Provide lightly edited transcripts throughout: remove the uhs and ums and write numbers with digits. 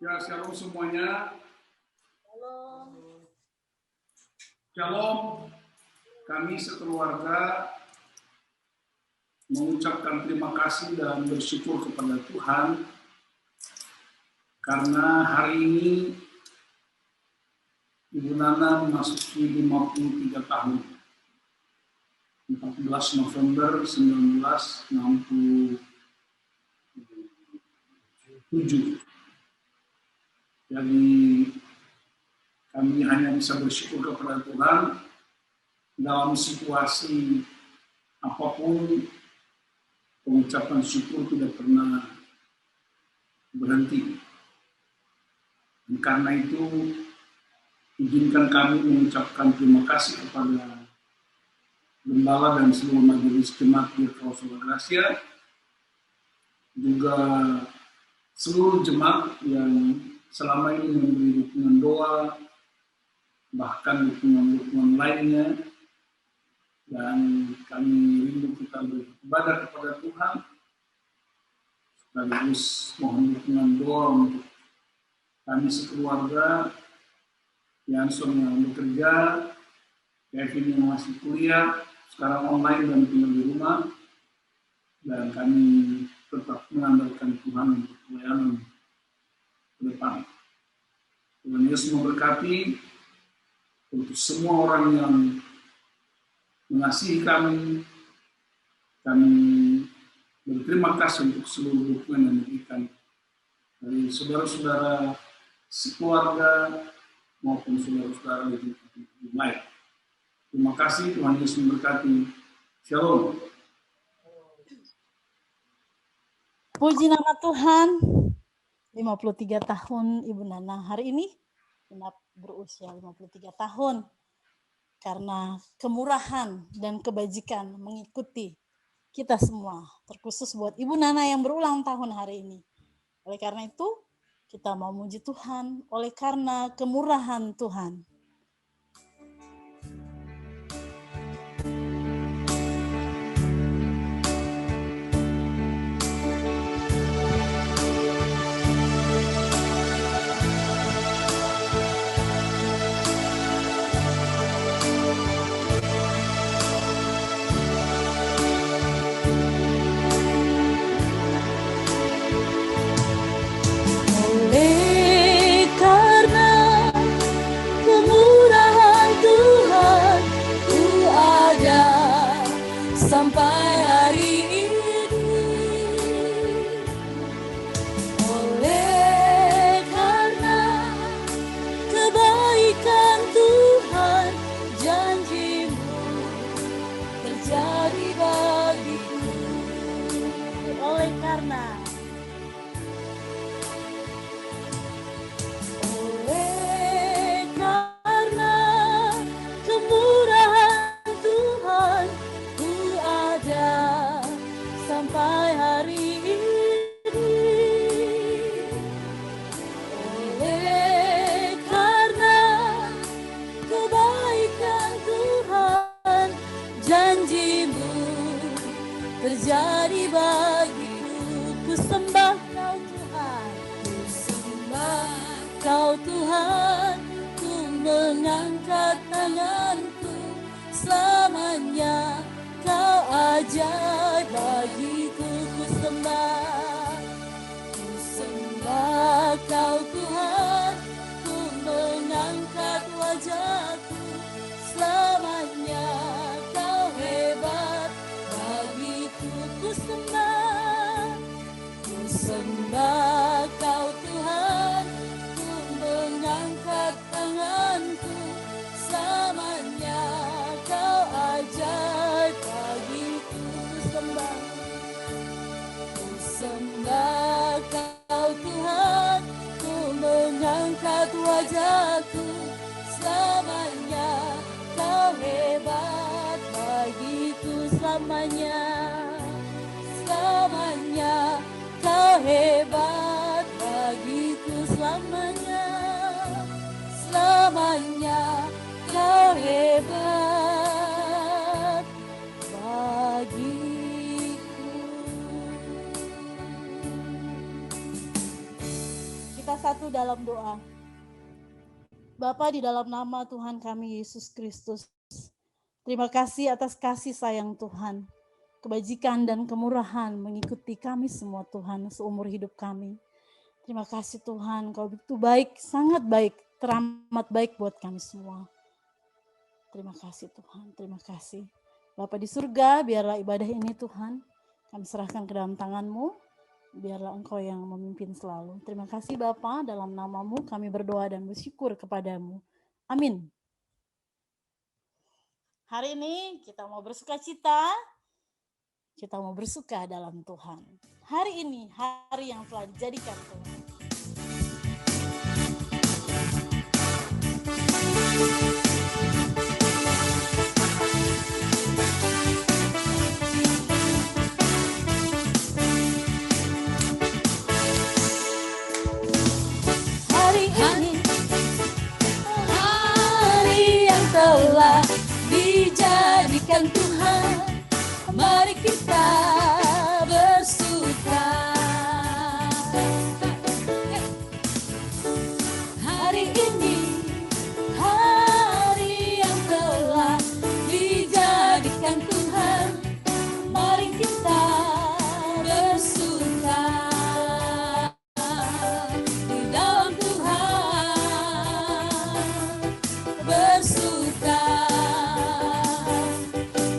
Ya, shalom semuanya. Shalom. Shalom. Kami sekeluarga mengucapkan terima kasih dan bersyukur kepada Tuhan karena hari ini Ibu Nana memasuki 53 tahun. 14 November 1967. Jadi kami hanya bisa bersyukur kepada Tuhan dalam situasi apapun. Pengucapan syukur tidak pernah berhenti. Dan karena itu, izinkan kami mengucapkan terima kasih kepada Gembala dan seluruh majelis jemaat di Klausul Gracia, juga seluruh jemaat yang selama ini memberi dukungan doa, bahkan dukungan-dukungan lainnya, dan kami rindu kita beribadah kepada Tuhan, sekaligus mohon dukungan doa untuk kami sekeluarga, Yanson yang bekerja, Kevin yang masih kuliah, sekarang online dan tinggal di rumah, dan kami tetap mengandalkan Tuhan untuk pelayanan ke depan. Tuhan Yesus memberkati untuk semua orang yang mengasihi kami. Kami berterima kasih untuk seluruh dukungan yang diberikan dari saudara-saudara sekeluarga maupun saudara-saudara di lain. Terima kasih, Tuhan Yesus memberkati. Shalom. Puji nama Tuhan. 53 tahun Ibu Nana hari ini genap berusia 53 tahun. Karena kemurahan dan kebajikan mengikuti kita semua, terkhusus buat Ibu Nana yang berulang tahun hari ini. Oleh karena itu, kita mau muji Tuhan oleh karena kemurahan Tuhan. Terjadi bagiku, ku sembah Kau Tuhan, ku sembah Kau Tuhan, ku mengangkat tanganku, selamanya Kau ajaib bagiku, ku sembah Kau Tuhan, ku mengangkat wajahku, selamanya Kau hebat bagiku, ku sembah Kau Tuhan, ku mengangkat tanganku, selamanya Kau ajaib bagiku, ku sembah Kau Tuhan, ku mengangkat wajahku, selamanya Kau hebat bagiku, selamanya Kau hebat bagiku, selamanya Kau hebat bagiku. Kita kita satu dalam doa. Bapa, di dalam nama Tuhan kami Yesus Kristus, terima kasih atas kasih sayang Tuhan, kebajikan dan kemurahan mengikuti kami semua Tuhan seumur hidup kami. Terima kasih Tuhan, Kau begitu baik, sangat baik, teramat baik buat kami semua. Terima kasih Tuhan, terima kasih. Bapa di surga, biarlah ibadah ini Tuhan, kami serahkan ke dalam tangan-Mu, biarlah Engkau yang memimpin selalu. Terima kasih Bapa, dalam nama-Mu kami berdoa dan bersyukur kepada-Mu. Amin. Hari ini kita mau bersukacita, kita mau bersuka dalam Tuhan. Hari ini, hari yang telah dijadikan Tuhan. Hari ini hari yang telah dijadikan Tuhan, mari kita bersuka. Hari ini hari yang telah dijadikan Tuhan, mari kita bersuka di dalam Tuhan, bersuka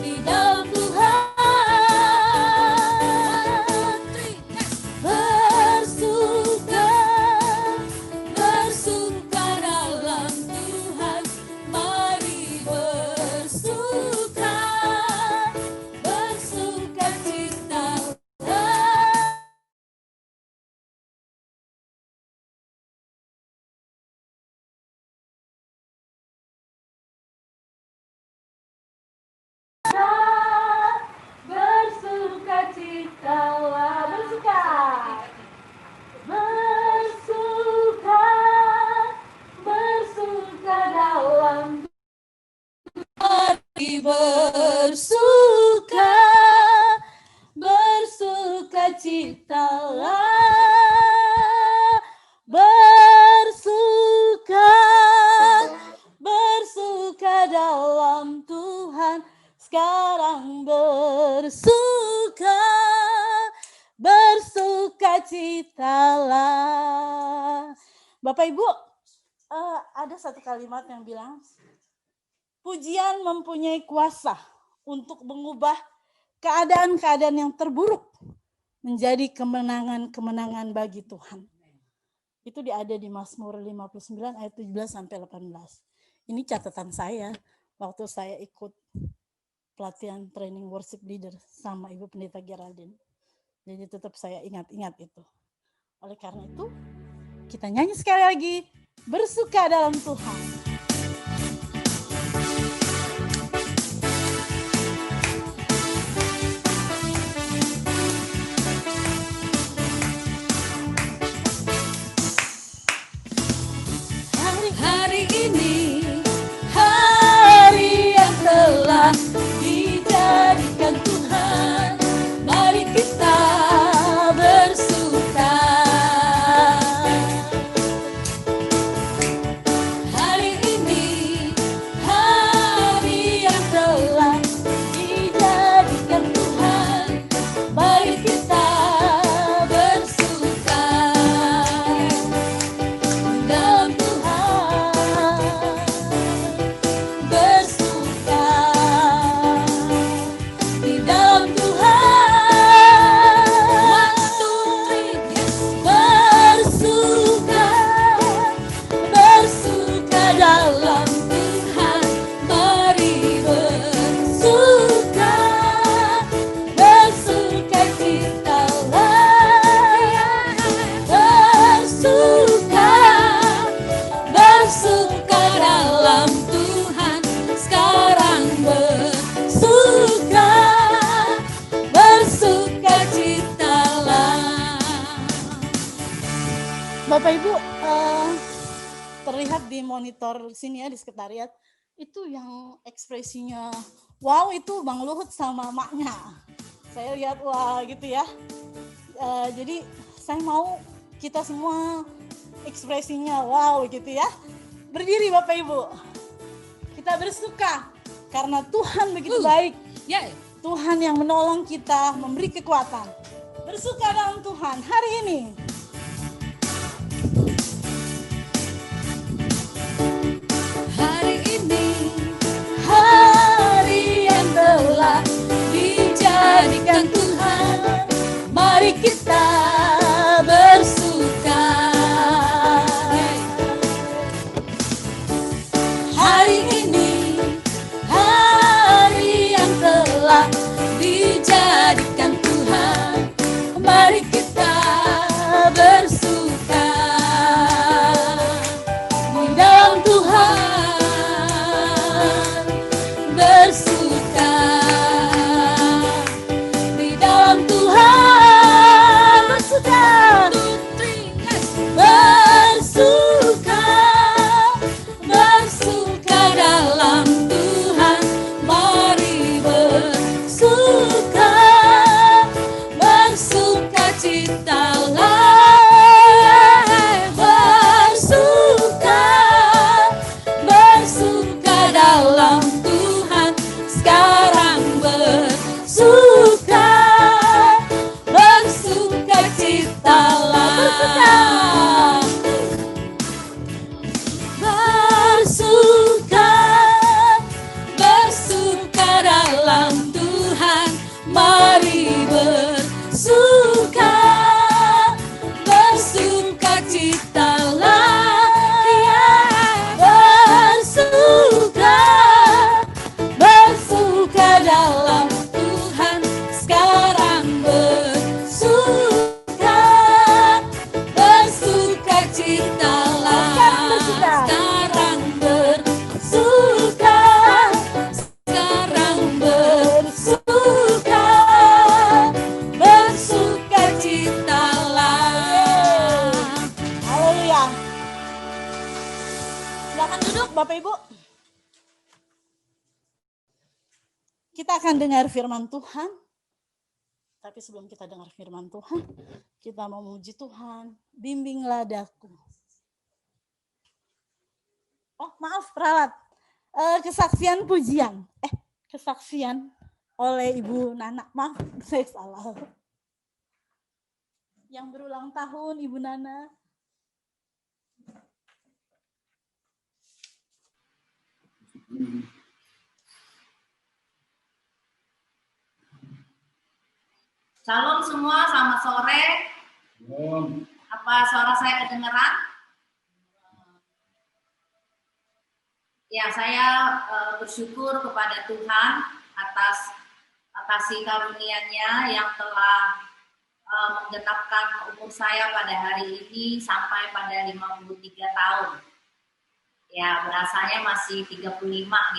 di dalam Tuhan, bersuka, bersuka dalam Tuhan, mari bersuka, bersuka cita. Bersukacitalah, bersuka, bersuka, bersuka dalam mari bersuka, bersukacitalah, bersuka, bersuka dalam Tuhan. Sekarang bersuka, bersukacitalah. Bapak Ibu, ada satu kalimat yang bilang, pujian mempunyai kuasa untuk mengubah keadaan-keadaan yang terburuk menjadi kemenangan-kemenangan bagi Tuhan. Itu ada di Mazmur 59 ayat 17 sampai 18. Ini catatan saya waktu saya ikut pelatihan training worship leader sama Ibu Pendeta Geraldine. Jadi tetap saya ingat-ingat itu. Oleh karena itu, kita nyanyi sekali lagi, bersuka dalam Tuhan. Hari ini hari yang telah dijadikan Tuhan, mari kita bersuka. Hari ini hari yang telah dijadikan Tuhan, mari kita bersuka dalam Tuhan, bersuka di dalam Tuhan, bersuka, bersuka dalam Tuhan, mari bersuka, bersukacitalah, bersuka, bersuka dalam Tuhan. Sekarang bersuka, bersukacitalah. Bapak Ibu, terlihat di monitor sini ya di sekretariat, itu yang ekspresinya wow, itu Bang Luhut sama maknya. Saya lihat wah gitu ya. Jadi saya mau kita semua ekspresinya wow gitu ya. Berdiri Bapak Ibu. Kita bersuka karena Tuhan begitu baik. Tuhan yang menolong kita, memberi kekuatan. Bersuka dalam Tuhan hari ini. Hari ini, hari yang telah dijadikan Tuhan, mari kita bersuka. Hari ini, hari yang telah dijadikan Tuhan, mari kita bersuka. Di dalam Tuhan bersuka. Di dalam Tuhan bersuka. Bersuka. Bersuka dalam Tuhan. Mari bersuka. Bersuka citalah. Bersuka. Bersuka dalam Tuhan. Sekarang bersuka. Bersuka citalah. Bersuka. Bersuka dalam Tuhan. Mari bersuka. Bersuka citalah. Bersuka. Bersuka dalam Tuhan. Sekarang bersuka. Bersuka citalah. Sekarang bersuka. Sekarang bersuka. Bersuka citalah. Haleluya. Silakan duduk Bapak Ibu. Kita akan dengar firman Tuhan. Tapi sebelum kita dengar firman Tuhan, kita mau memuji Tuhan. Bimbinglah daku. Oh maaf peralat. Kesaksian pujian. Kesaksian oleh Ibu Nana. Maaf saya salah. Yang berulang tahun Ibu Nana. Shalom semua, selamat sore. Apa suara saya kedengeran? Ya, saya bersyukur kepada Tuhan atas kasih karunia-Nya yang telah menggenapkan umur saya pada hari ini sampai pada 53 tahun. Ya, berasanya masih 35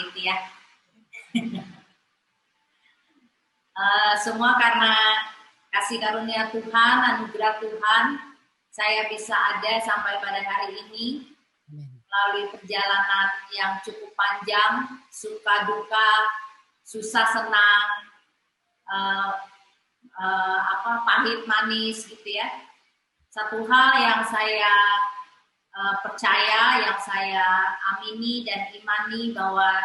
gitu ya. Semua karena kasih karunia Tuhan, anugerah Tuhan, saya bisa ada sampai pada hari ini melalui perjalanan yang cukup panjang, suka duka, susah senang, pahit manis gitu ya. Satu hal yang saya percaya, yang saya amini dan imani bahwa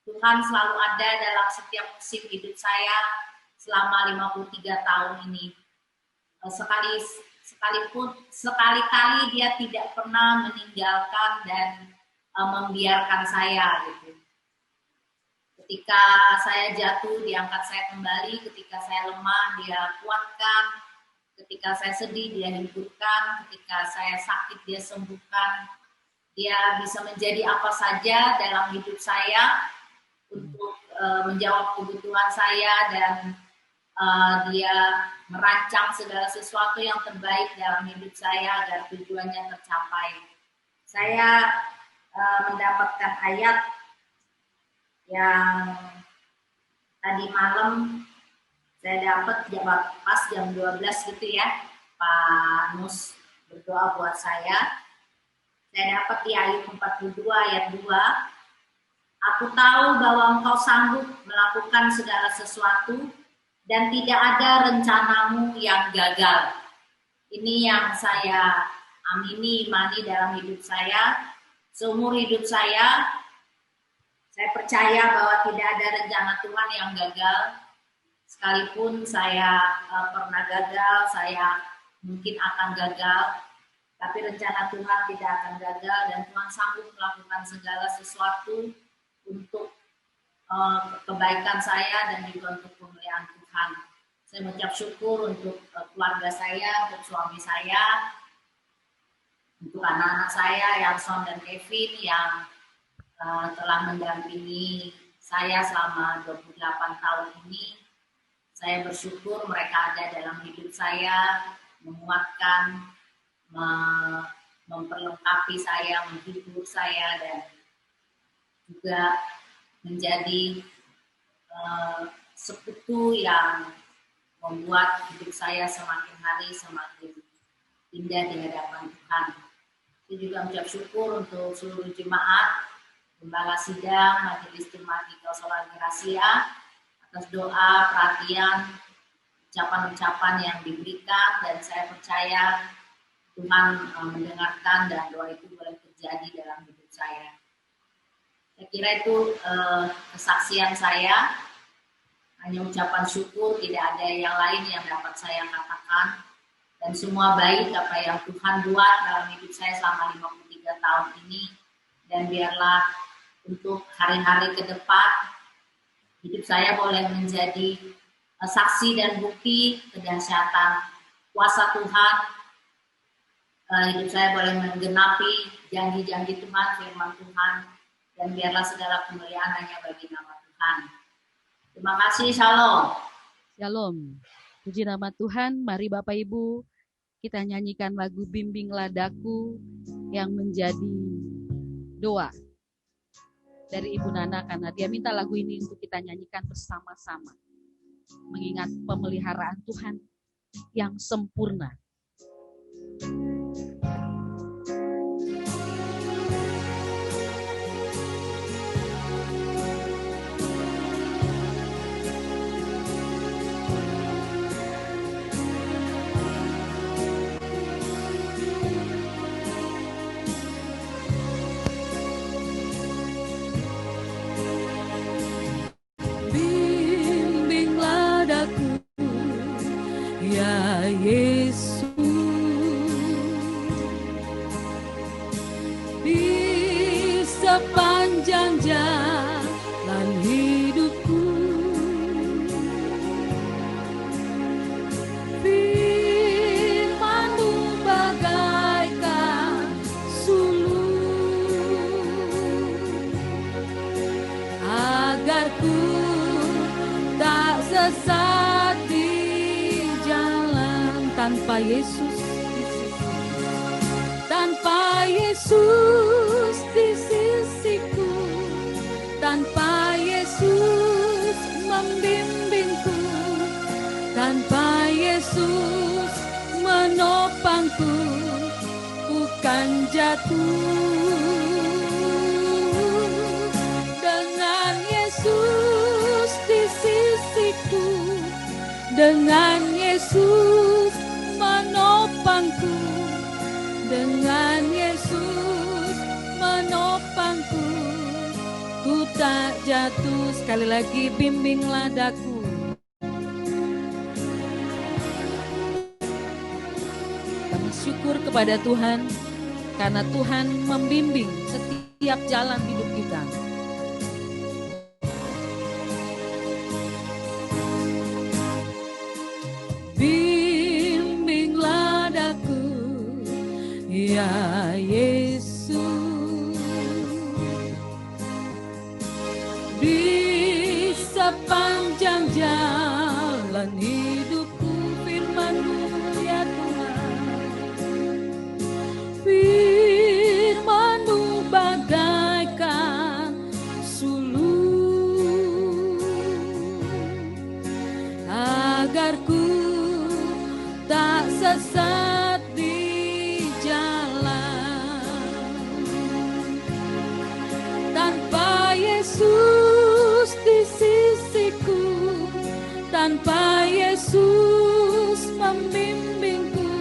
Tuhan selalu ada dalam setiap musim hidup saya selama 53 tahun ini. Sekali-kali dia tidak pernah meninggalkan dan membiarkan saya gitu. Ketika saya jatuh, dia angkat saya kembali. Ketika saya lemah, dia kuatkan. Ketika saya sedih, dia hiburkan. Ketika saya sakit, dia sembuhkan. Dia bisa menjadi apa saja dalam hidup saya untuk menjawab kebutuhan saya, dan dia merancang segala sesuatu yang terbaik dalam hidup saya agar tujuannya tercapai. Saya mendapatkan ayat yang tadi malam saya dapat pas jam 12 gitu ya, Pak Nus berdoa buat saya. Saya dapat di Ayub 42 ayat 2. Aku tahu bahwa engkau sanggup melakukan segala sesuatu dan tidak ada rencanamu yang gagal. Ini yang saya amini, imani dalam hidup saya. Seumur hidup saya percaya bahwa tidak ada rencana Tuhan yang gagal. Sekalipun saya pernah gagal, saya mungkin akan gagal, tapi rencana Tuhan tidak akan gagal dan Tuhan sanggup melakukan segala sesuatu untuk kebaikan saya dan juga untuk kemuliaan Tuhan. Saya mengucap syukur untuk keluarga saya, untuk suami saya, untuk anak-anak saya, Yanson dan Kevin yang telah mendampingi saya selama 28 tahun ini. Saya bersyukur mereka ada dalam hidup saya, menguatkan, memperlengkapi saya, menghibur saya, dan juga menjadi sekutu yang membuat hidup saya semakin hari semakin indah di hadapan Tuhan. Saya juga mengucap syukur untuk seluruh jemaat, Gembala Sidang, Majelis Jemaat di Kausalan Gracia, atas doa, perhatian, ucapan-ucapan yang diberikan, dan saya percaya Tuhan mendengarkan dan doa itu boleh terjadi dalam hidup saya. Saya kira itu kesaksian saya, hanya ucapan syukur, tidak ada yang lain yang dapat saya katakan, dan semua baik apa yang Tuhan buat dalam hidup saya selama 53 tahun ini, dan biarlah untuk hari-hari ke depan hidup saya boleh menjadi saksi dan bukti kedahsyatan kuasa Tuhan. Hidup saya boleh menggenapi janji-janji Tuhan, firman Tuhan, dan biarlah segala kemuliaan hanya bagi nama Tuhan. Terima kasih, shalom. Shalom. Puji nama Tuhan. Mari Bapak Ibu kita nyanyikan lagu Bimbinglah Daku yang menjadi doa dari Ibu Nana, karena dia minta lagu ini untuk kita nyanyikan bersama-sama, mengingat pemeliharaan Tuhan yang sempurna. Yesus, di sepanjang jalan hidupku, firman-Mu bagaikan sulur, agar ku tak sesat tanpa Yesus, tanpa Yesus di sisiku, tanpa Yesus membimbingku, tanpa Yesus menopangku, bukan jatuh. Dengan Yesus di sisiku, dengan Yesus menopangku, dengan Yesus menopangku, ku tak jatuh. Sekali lagi, bimbinglah daku. Kami syukur kepada Tuhan karena Tuhan membimbing setiap jalan hidup kita. Bimbinglah daku, ya Yesus, di sepanjang jalan hidupku, firman-Mu ya Tuhan, firman-Mu bagaikan sulur, agar ku tak sesat di jalan. Tanpa Yesus di sisiku, tanpa Yesus membimbingku,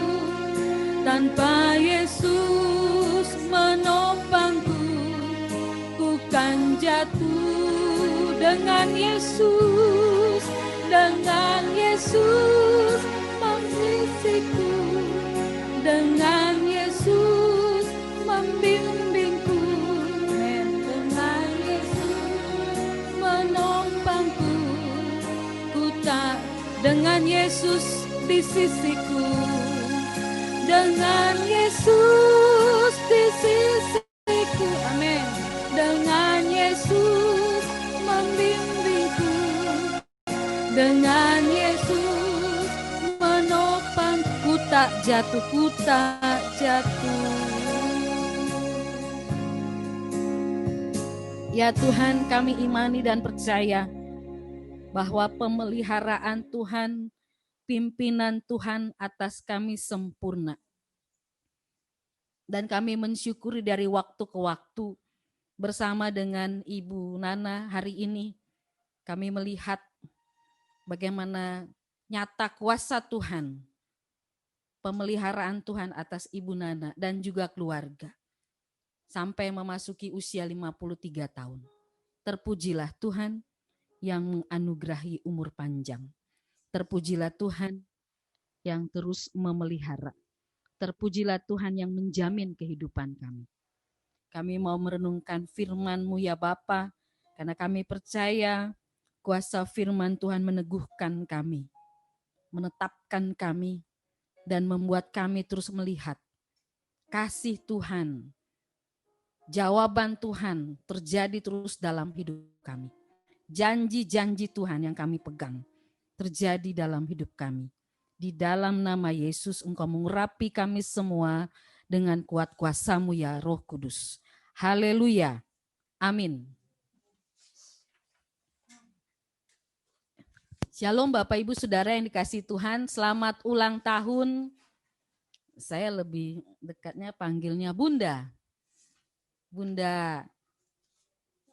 Tanpa Yesus menopangku, ku kan jatuh. Dengan Yesus membisikku, dengan Yesus membimbingku, dengan Yesus menopangku, ku tak. Dengan Yesus di sisiku, dengan Yesus di sisiku, amin. Dengan Yesus membimbingku, dengan Yesus menopang, ku tak jatuh, ku tak jatuh. Ya Tuhan, kami imani dan percaya bahwa pemeliharaan Tuhan, pimpinan Tuhan atas kami sempurna. Dan kami mensyukuri dari waktu ke waktu bersama dengan Ibu Nana hari ini. Kami melihat bagaimana nyata kuasa Tuhan, pemeliharaan Tuhan atas Ibu Nana dan juga keluarga. Sampai memasuki usia 53 tahun. Terpujilah Tuhan yang menganugerahi umur panjang. Terpujilah Tuhan yang terus memelihara. Terpujilah Tuhan yang menjamin kehidupan kami. Kami mau merenungkan firman-Mu ya Bapa, karena kami percaya kuasa firman Tuhan meneguhkan kami, menetapkan kami, dan membuat kami terus melihat kasih Tuhan, jawaban Tuhan terjadi terus dalam hidup kami. Janji-janji Tuhan yang kami pegang terjadi dalam hidup kami. Di dalam nama Yesus Engkau mengurapi kami semua dengan kuat kuasa-Mu ya Roh Kudus. Haleluya. Amin. Shalom Bapak Ibu Saudara yang dikasihi Tuhan, selamat ulang tahun. Saya lebih dekatnya panggilnya Bunda. Bunda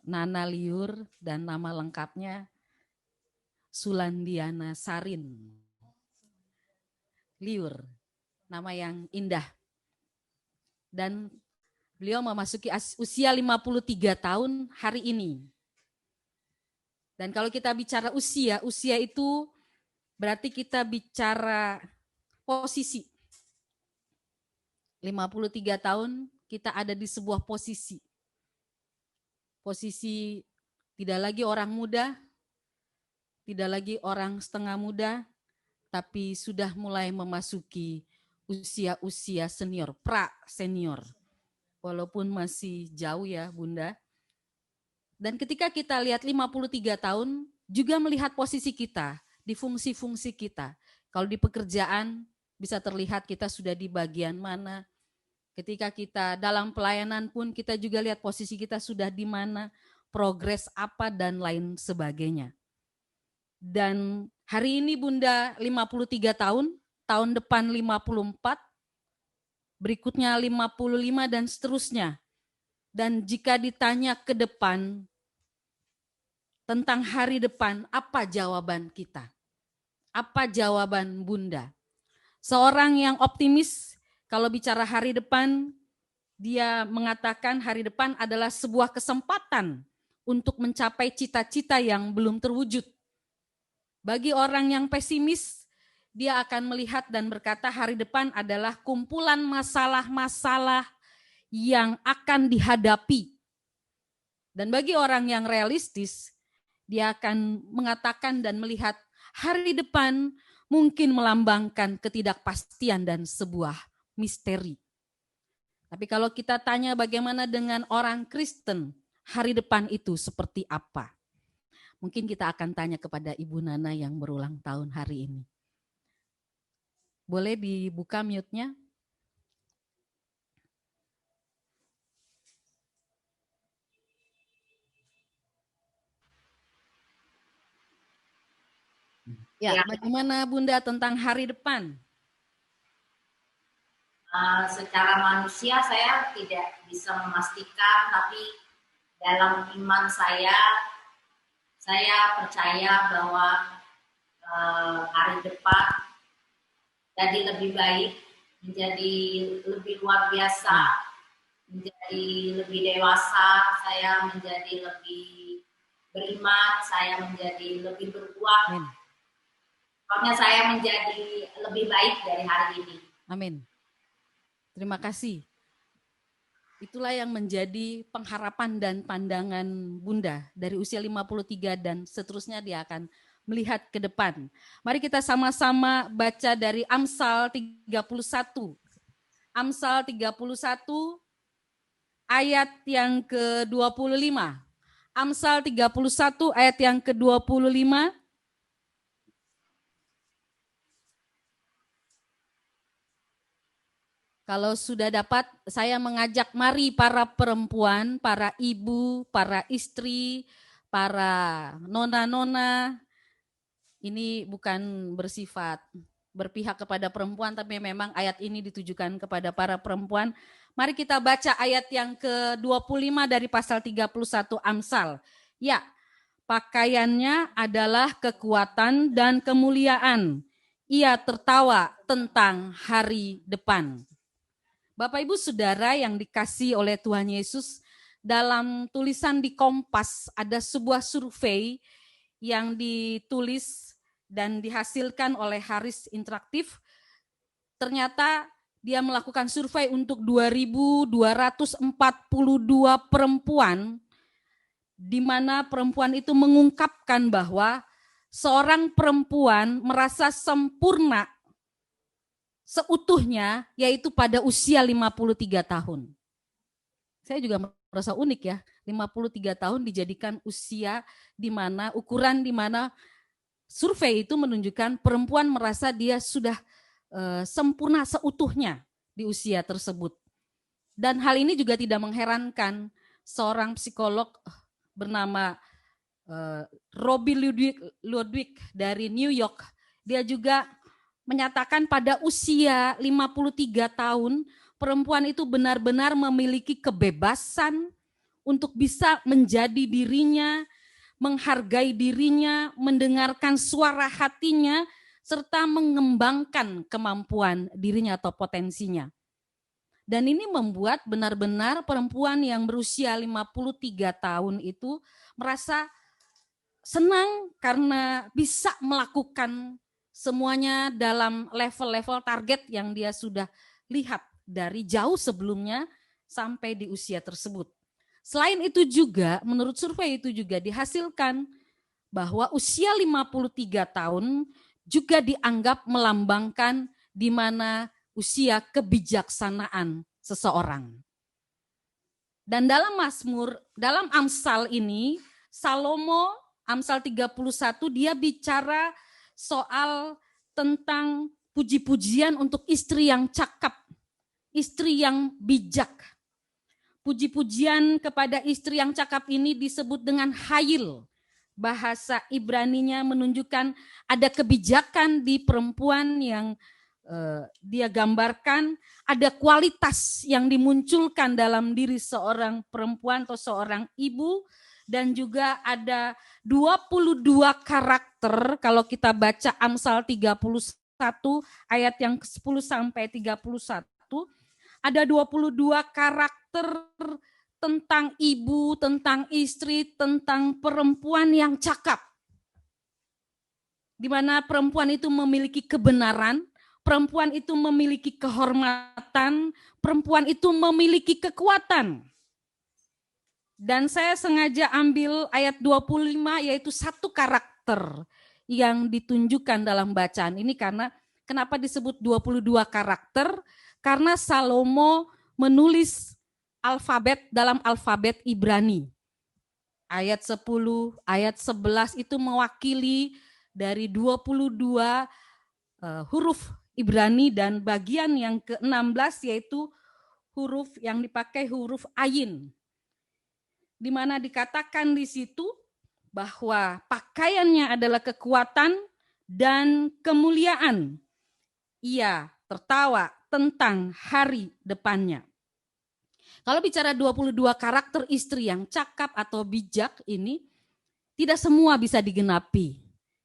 Nana Liur dan nama lengkapnya Sulandiana Sarin Liur, nama yang indah. Dan beliau memasuki usia 53 tahun hari ini. Dan kalau kita bicara usia itu berarti kita bicara posisi. 53 tahun kita ada di sebuah posisi. Posisi tidak lagi orang muda, tidak lagi orang setengah muda, tapi sudah mulai memasuki usia-usia senior, pra-senior. Walaupun masih jauh ya Bunda. Dan ketika kita lihat 53 tahun, juga melihat posisi kita, di fungsi-fungsi kita. Kalau di pekerjaan bisa terlihat kita sudah di bagian mana. Ketika kita dalam pelayanan pun kita juga lihat posisi kita sudah di mana, progres apa dan lain sebagainya. Dan hari ini Bunda 53 tahun, tahun depan 54, berikutnya 55 dan seterusnya. Dan jika ditanya ke depan tentang hari depan, apa jawaban kita? Apa jawaban Bunda? Seorang yang optimis, kalau bicara hari depan, dia mengatakan hari depan adalah sebuah kesempatan untuk mencapai cita-cita yang belum terwujud. Bagi orang yang pesimis, dia akan melihat dan berkata hari depan adalah kumpulan masalah-masalah yang akan dihadapi. Dan bagi orang yang realistis, dia akan mengatakan dan melihat hari depan mungkin melambangkan ketidakpastian dan sebuah misteri. Tapi kalau kita tanya bagaimana dengan orang Kristen, hari depan itu seperti apa? Mungkin kita akan tanya kepada Ibu Nana yang berulang tahun hari ini. Boleh dibuka mute-nya? Ya, bagaimana Bunda tentang hari depan? Secara manusia saya tidak bisa memastikan, tapi dalam iman saya percaya bahwa hari depan jadi lebih baik menjadi lebih luar biasa, menjadi lebih dewasa, saya menjadi lebih beriman, saya menjadi lebih berbuah. Pokoknya saya menjadi lebih baik dari hari ini. Amin. Terima kasih. Itulah yang menjadi pengharapan dan pandangan Bunda dari usia 53 dan seterusnya dia akan melihat ke depan. Mari kita sama-sama baca dari Amsal 31. Amsal 31 ayat yang ke-25. Amsal 31 ayat yang ke-25. Kalau sudah dapat, saya mengajak mari para perempuan, para ibu, para istri, para nona-nona. Ini bukan bersifat berpihak kepada perempuan, tapi memang ayat ini ditujukan kepada para perempuan. Mari kita baca ayat yang ke-25 dari pasal 31 Amsal. Ya, pakaiannya adalah kekuatan dan kemuliaan. Ia tertawa tentang hari depan. Bapak Ibu Saudara yang dikasihi oleh Tuhan Yesus, dalam tulisan di Kompas ada sebuah survei yang ditulis dan dihasilkan oleh Harris Interaktif. Ternyata dia melakukan survei untuk 2.242 perempuan, di mana perempuan itu mengungkapkan bahwa seorang perempuan merasa sempurna seutuhnya, yaitu pada usia 53 tahun. Saya juga merasa unik ya, 53 tahun dijadikan usia di mana, ukuran di mana survei itu menunjukkan perempuan merasa dia sudah sempurna seutuhnya di usia tersebut. Dan hal ini juga tidak mengherankan, seorang psikolog bernama Robbie Ludwig dari New York, dia juga menyatakan pada usia 53 tahun, perempuan itu benar-benar memiliki kebebasan untuk bisa menjadi dirinya, menghargai dirinya, mendengarkan suara hatinya, serta mengembangkan kemampuan dirinya atau potensinya. Dan ini membuat benar-benar perempuan yang berusia 53 tahun itu merasa senang karena bisa melakukan semuanya dalam level-level target yang dia sudah lihat dari jauh sebelumnya sampai di usia tersebut. Selain itu juga, menurut survei itu juga dihasilkan bahwa usia 53 tahun juga dianggap melambangkan di mana usia kebijaksanaan seseorang. Dan dalam Mazmur, dalam Amsal ini, Salomo, Amsal 31, dia bicara soal tentang puji-pujian untuk istri yang cakap, istri yang bijak. Puji-pujian kepada istri yang cakap ini disebut dengan hayil. Bahasa Ibraninya menunjukkan ada kebijakan di perempuan yang dia gambarkan, ada kualitas yang dimunculkan dalam diri seorang perempuan atau seorang ibu, dan juga ada 22 karakter. Kalau kita baca Amsal 31 ayat yang ke-10 sampai 31, ada 22 karakter tentang ibu, tentang istri, tentang perempuan yang cakap. Di mana perempuan itu memiliki kebenaran, perempuan itu memiliki kehormatan, perempuan itu memiliki kekuatan. Dan saya sengaja ambil ayat 25, yaitu satu karakter yang ditunjukkan dalam bacaan ini. Karena kenapa disebut 22 karakter? Karena Salomo menulis alfabet dalam alfabet Ibrani. Ayat 10, ayat 11 itu mewakili dari 22 huruf Ibrani, dan bagian yang ke-16 yaitu huruf yang dipakai huruf ayin. Di mana dikatakan di situ bahwa pakaiannya adalah kekuatan dan kemuliaan. Ia tertawa tentang hari depannya. Kalau bicara 22 karakter istri yang cakap atau bijak ini, tidak semua bisa digenapi.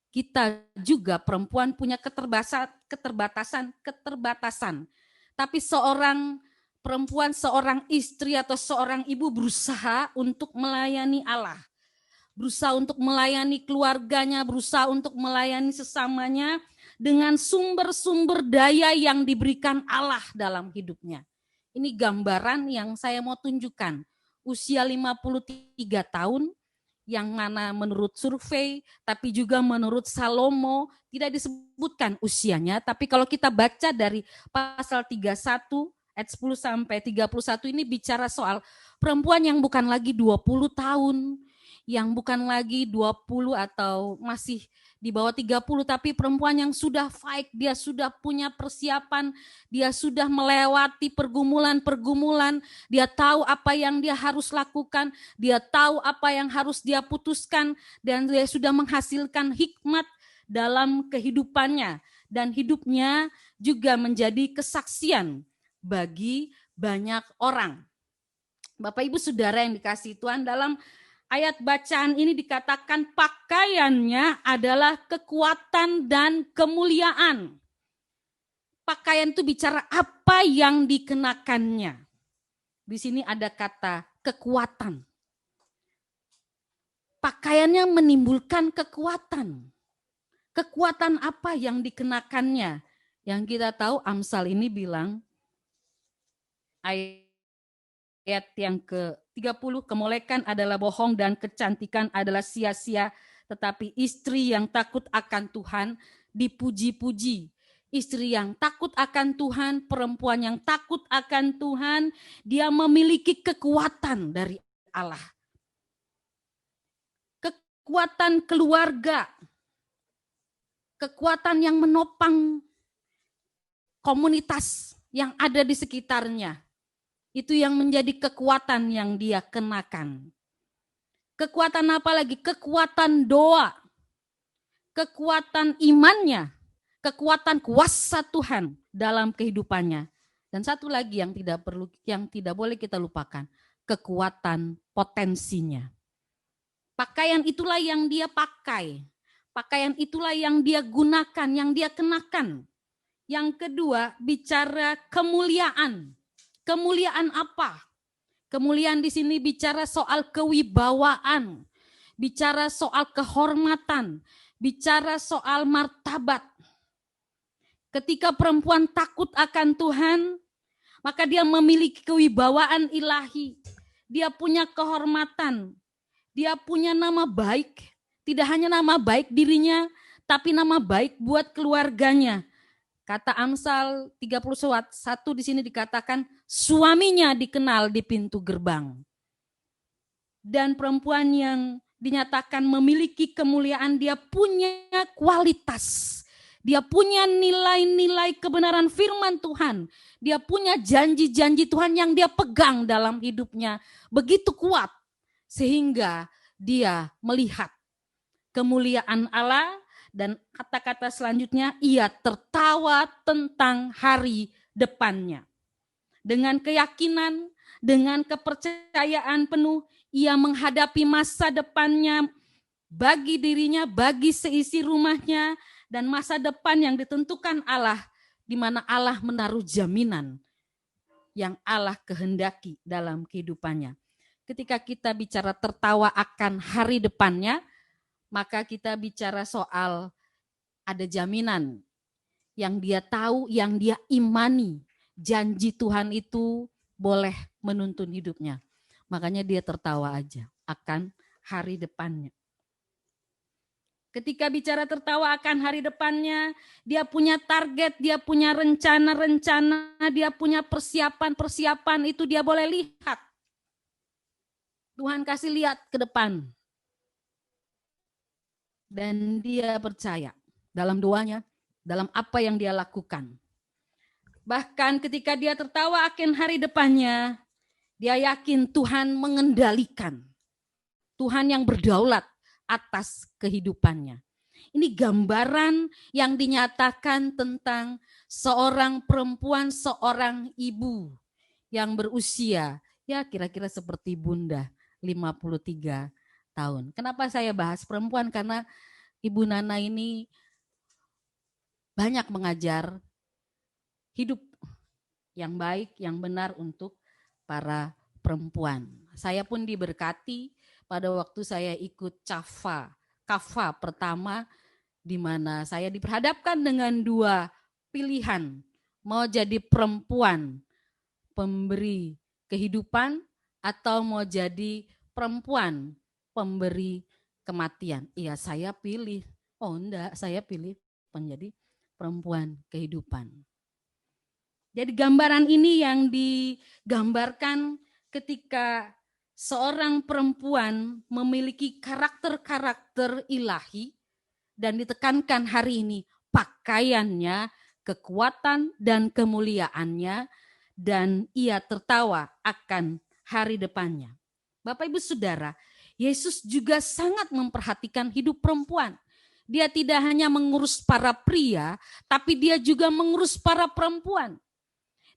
Kita juga perempuan punya keterbatasan. tapi seorang perempuan, seorang istri atau seorang ibu berusaha untuk melayani Allah. Berusaha untuk melayani keluarganya, berusaha untuk melayani sesamanya dengan sumber-sumber daya yang diberikan Allah dalam hidupnya. Ini gambaran yang saya mau tunjukkan. Usia 53 tahun, yang mana menurut survei, tapi juga menurut Salomo, tidak disebutkan usianya, tapi kalau kita baca dari pasal 31, ayat 10 sampai 31 ini bicara soal perempuan yang bukan lagi 20 tahun, yang bukan lagi 20 atau masih di bawah 30, tapi perempuan yang sudah fight, dia sudah punya persiapan, dia sudah melewati pergumulan-pergumulan, dia tahu apa yang dia harus lakukan, dia tahu apa yang harus dia putuskan, dan dia sudah menghasilkan hikmat dalam kehidupannya, dan hidupnya juga menjadi kesaksian bagi banyak orang. Bapak Ibu Saudara yang dikasihi Tuhan, dalam ayat bacaan ini dikatakan pakaiannya adalah kekuatan dan kemuliaan. Pakaian itu bicara apa yang dikenakannya. Di sini ada kata kekuatan. Pakaiannya menimbulkan kekuatan. Kekuatan apa yang dikenakannya? Yang kita tahu Amsal ini bilang, ayat yang ke-30, kemolekan adalah bohong dan kecantikan adalah sia-sia, tetapi istri yang takut akan Tuhan dipuji-puji. Istri yang takut akan Tuhan, perempuan yang takut akan Tuhan, dia memiliki kekuatan dari Allah. Kekuatan keluarga, kekuatan yang menopang komunitas yang ada di sekitarnya. Itu yang menjadi kekuatan yang dia kenakan. Kekuatan apa lagi? Kekuatan doa. Kekuatan imannya. Kekuatan kuasa Tuhan dalam kehidupannya. Dan satu lagi yang tidak boleh kita lupakan, kekuatan potensinya. Pakaian itulah yang dia pakai. Pakaian itulah yang dia gunakan, yang dia kenakan. Yang kedua, bicara kemuliaan. Kemuliaan apa? Kemuliaan di sini bicara soal kewibawaan, bicara soal kehormatan, bicara soal martabat. Ketika perempuan takut akan Tuhan, maka dia memiliki kewibawaan ilahi. Dia punya kehormatan, dia punya nama baik. Tidak hanya nama baik dirinya, tapi nama baik buat keluarganya. Kata Amsal 31 di sini dikatakan suaminya dikenal di pintu gerbang. Dan perempuan yang dinyatakan memiliki kemuliaan, dia punya kualitas. Dia punya nilai-nilai kebenaran firman Tuhan. Dia punya janji-janji Tuhan yang dia pegang dalam hidupnya. Begitu kuat sehingga dia melihat kemuliaan Allah. Dan kata-kata selanjutnya, ia tertawa tentang hari depannya. Dengan keyakinan, dengan kepercayaan penuh, ia menghadapi masa depannya bagi dirinya, bagi seisi rumahnya, dan masa depan yang ditentukan Allah, di mana Allah menaruh jaminan yang Allah kehendaki dalam kehidupannya. Ketika kita bicara tertawa akan hari depannya, maka kita bicara soal ada jaminan yang dia tahu, yang dia imani. Janji Tuhan itu boleh menuntun hidupnya. Makanya dia tertawa aja akan hari depannya. Ketika bicara tertawa akan hari depannya, dia punya target, dia punya rencana-rencana, dia punya persiapan-persiapan, itu dia boleh lihat. Tuhan kasih lihat ke depan. Dan dia percaya dalam doanya, dalam apa yang dia lakukan. Bahkan ketika dia tertawa akan hari depannya, dia yakin Tuhan mengendalikan. Tuhan yang berdaulat atas kehidupannya. Ini gambaran yang dinyatakan tentang seorang perempuan, seorang ibu yang berusia ya kira-kira seperti Bunda, 53 tahun. Kenapa saya bahas perempuan? Karena Ibu Nana ini banyak mengajar hidup yang baik, yang benar untuk para perempuan. Saya pun diberkati pada waktu saya ikut Kafa pertama, di mana saya diperhadapkan dengan dua pilihan, mau jadi perempuan pemberi kehidupan atau mau jadi perempuan pemberi kematian. Iya, saya pilih. Oh enggak, saya pilih menjadi perempuan kehidupan. Jadi gambaran ini yang digambarkan ketika seorang perempuan memiliki karakter-karakter ilahi dan ditekankan hari ini pakaiannya, kekuatan dan kemuliaannya, dan ia tertawa akan hari depannya. Bapak Ibu Saudara, Yesus juga sangat memperhatikan hidup perempuan. Dia tidak hanya mengurus para pria, tapi dia juga mengurus para perempuan.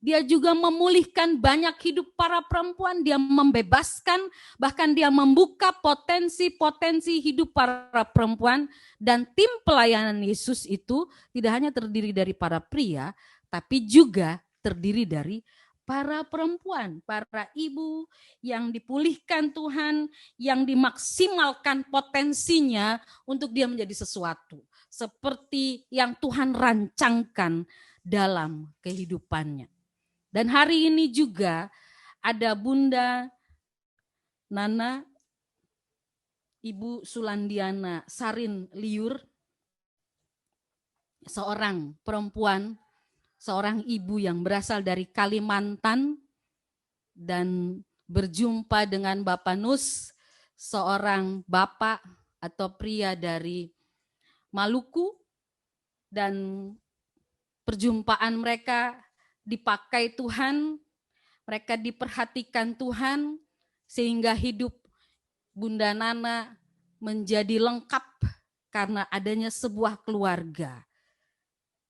Dia juga memulihkan banyak hidup para perempuan, dia membebaskan, bahkan dia membuka potensi-potensi hidup para perempuan. Dan tim pelayanan Yesus itu tidak hanya terdiri dari para pria, tapi juga terdiri dari para perempuan, para ibu yang dipulihkan Tuhan, yang dimaksimalkan potensinya untuk dia menjadi sesuatu. Seperti yang Tuhan rancangkan dalam kehidupannya. Dan hari ini juga ada Bunda Nana, Ibu Sulandiana Sarin Liur, seorang perempuan, seorang ibu yang berasal dari Kalimantan dan berjumpa dengan Bapak Nus, seorang bapak atau pria dari Maluku, dan perjumpaan mereka dipakai Tuhan, mereka diperhatikan Tuhan, sehingga hidup Bunda Nana menjadi lengkap karena adanya sebuah keluarga.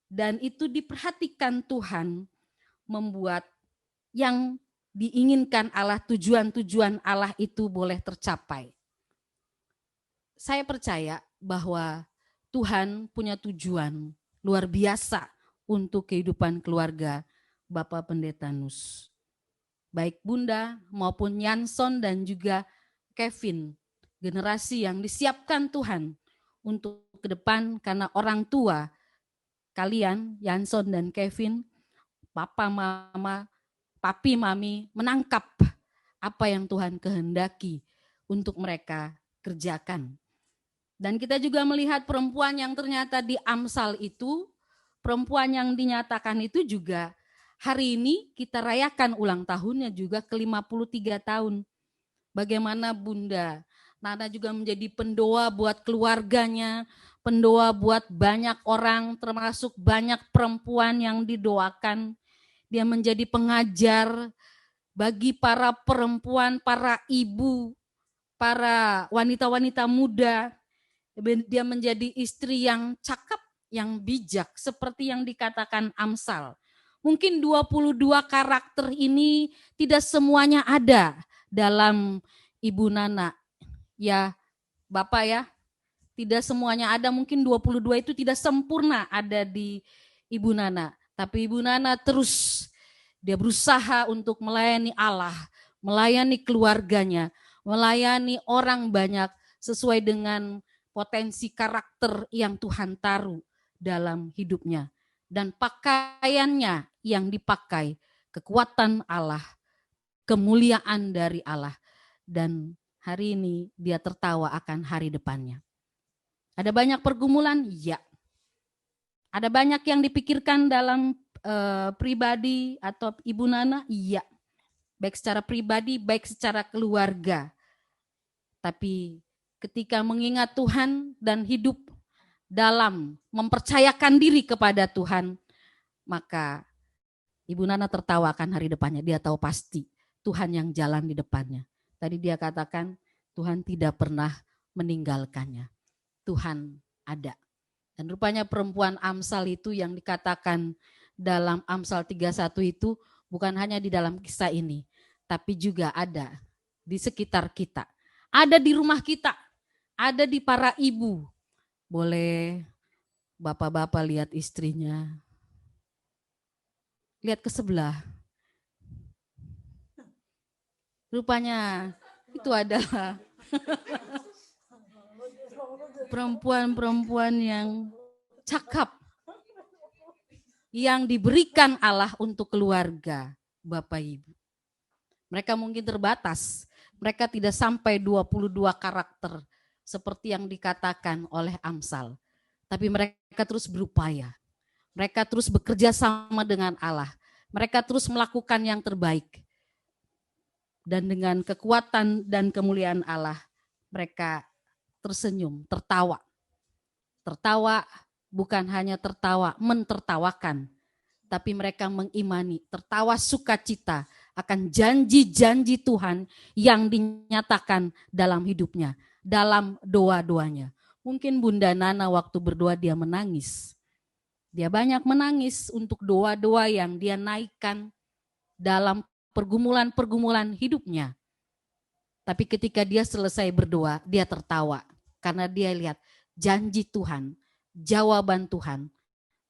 Dan itu diperhatikan Tuhan, membuat yang diinginkan Allah, tujuan-tujuan Allah itu boleh tercapai. Saya percaya bahwa Tuhan punya tujuan luar biasa untuk kehidupan keluarga Bapak Pendeta Nus. Baik Bunda maupun Yanson dan juga Kevin, generasi yang disiapkan Tuhan untuk ke depan, karena orang tua kalian, Yanson dan Kevin, Papa, Mama, Papi, Mami, menangkap apa yang Tuhan kehendaki untuk mereka kerjakan. Dan kita juga melihat perempuan yang ternyata di Amsal itu, perempuan yang dinyatakan itu juga hari ini kita rayakan ulang tahunnya juga ke-53 tahun. Bagaimana Bunda Nana juga menjadi pendoa buat keluarganya, pendoa buat banyak orang, termasuk banyak perempuan yang didoakan. Dia menjadi pengajar bagi para perempuan, para ibu, para wanita-wanita muda. Dia menjadi istri yang cakap, yang bijak, seperti yang dikatakan Amsal. Mungkin 22 karakter ini tidak semuanya ada dalam Ibu Nana. Ya Bapak ya, tidak semuanya ada, mungkin 22 itu tidak sempurna ada di Ibu Nana. Tapi Ibu Nana terus, dia berusaha untuk melayani Allah, melayani keluarganya, melayani orang banyak sesuai dengan potensi karakter yang Tuhan taruh dalam hidupnya. Dan pakaiannya yang dipakai, kekuatan Allah, kemuliaan dari Allah. Dan hari ini dia tertawa akan hari depannya. Ada banyak pergumulan? Ya. Ada banyak yang dipikirkan dalam pribadi atau Ibu Nana? Iya. Baik secara pribadi, baik secara keluarga. Tapi ketika mengingat Tuhan dan hidup dalam mempercayakan diri kepada Tuhan, maka Ibu Nana tertawa akan hari depannya. Dia tahu pasti Tuhan yang jalan di depannya. Tadi dia katakan Tuhan tidak pernah meninggalkannya. Tuhan ada. Dan rupanya perempuan Amsal itu yang dikatakan dalam Amsal 31 itu bukan hanya di dalam kisah ini, tapi juga ada di sekitar kita. Ada di rumah kita, ada di para ibu. Boleh bapak-bapak lihat istrinya. Lihat ke sebelah. Rupanya itu adalah perempuan-perempuan yang cakap, yang diberikan Allah untuk keluarga, Bapak Ibu. Mereka mungkin terbatas, mereka tidak sampai 22 karakter seperti yang dikatakan oleh Amsal. Tapi mereka terus berupaya, mereka terus bekerja sama dengan Allah, mereka terus melakukan yang terbaik. Dan dengan kekuatan dan kemuliaan Allah, mereka tersenyum, tertawa. Tertawa bukan hanya tertawa, mentertawakan. Tapi mereka mengimani, tertawa sukacita akan janji-janji Tuhan yang dinyatakan dalam hidupnya, dalam doa-doanya. Mungkin Bunda Nana waktu berdoa dia menangis. Dia banyak menangis untuk doa-doa yang dia naikkan dalam pergumulan-pergumulan hidupnya. Tapi ketika dia selesai berdoa, dia tertawa. Karena dia lihat janji Tuhan, jawaban Tuhan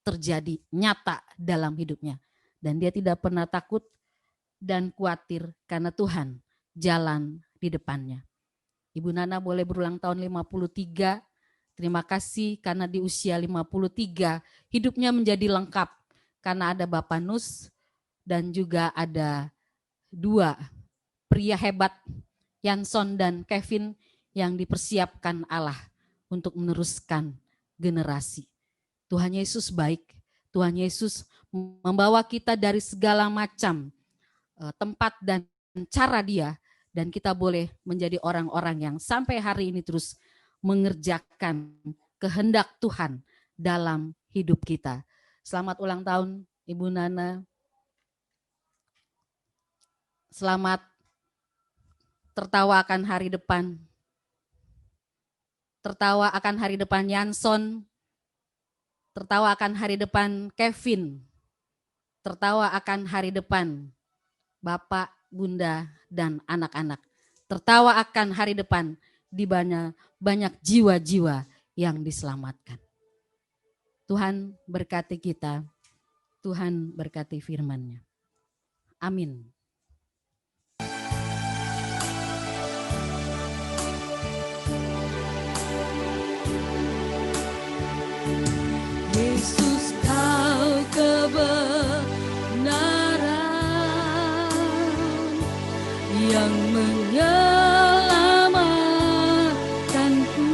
terjadi nyata dalam hidupnya. Dan dia tidak pernah takut dan khawatir karena Tuhan jalan di depannya. Ibu Nana boleh berulang tahun 53. Terima kasih karena di usia 53 hidupnya menjadi lengkap. Karena ada Bapak Nus dan juga ada 2 pria hebat, Yanson dan Kevin, yang dipersiapkan Allah untuk meneruskan generasi. Tuhan Yesus baik, Tuhan Yesus membawa kita dari segala macam tempat dan cara Dia, dan kita boleh menjadi orang-orang yang sampai hari ini terus mengerjakan kehendak Tuhan dalam hidup kita. Selamat ulang tahun Ibu Nana. Selamat tertawa akan hari depan. Tertawa akan hari depan Yanson. Tertawa akan hari depan Kevin. Tertawa akan hari depan Bapak, Bunda, dan anak-anak. Tertawa akan hari depan di banyak jiwa-jiwa yang diselamatkan. Tuhan berkati kita. Tuhan berkati firman-Nya. Amin. Yesus, Kau kebenaran yang menyelamatkanku.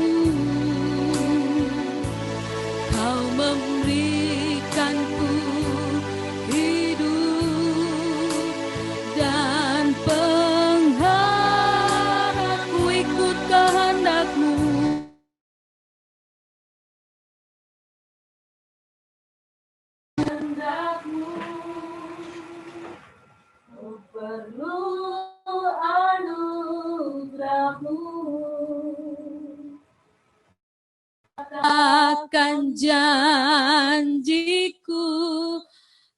Kau memberikanku hidup dan pengharapan. Ku ikut kehendak-Mu. Perlu anugerah-Mu, akan janjiku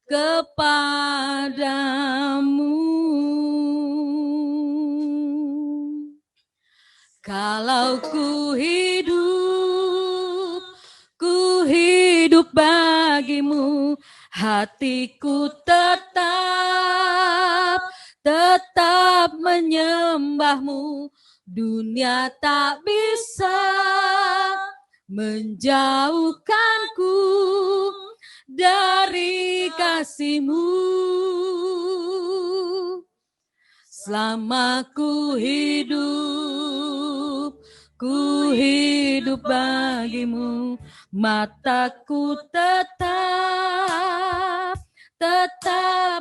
kepadamu. Kalau ku hidup bagi-Mu, hatiku tetap menyembah-Mu. Dunia tak bisa menjauhkanku dari kasih-Mu. Selama ku hidup bagi-Mu, mataku tetap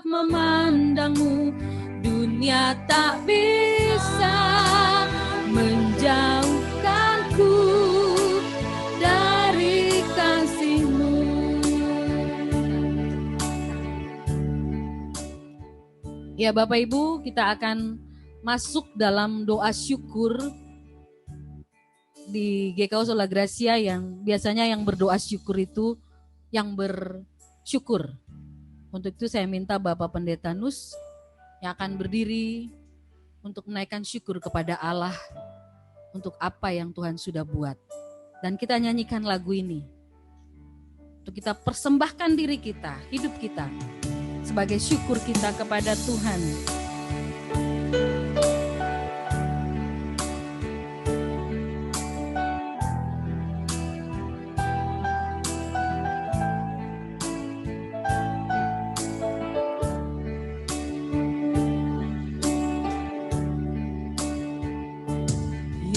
memandang-Mu. Dunia tak bisa menjauhkanku dari kasih-Mu. Ya Bapak Ibu, kita akan masuk dalam doa syukur di GKU Sola Gracia, yang biasanya yang berdoa syukur itu yang bersyukur. Untuk itu saya minta Bapak Pendeta Nus yang akan berdiri untuk menaikkan syukur kepada Allah untuk apa yang Tuhan sudah buat. Dan kita nyanyikan lagu ini untuk kita persembahkan diri kita, hidup kita sebagai syukur kita kepada Tuhan.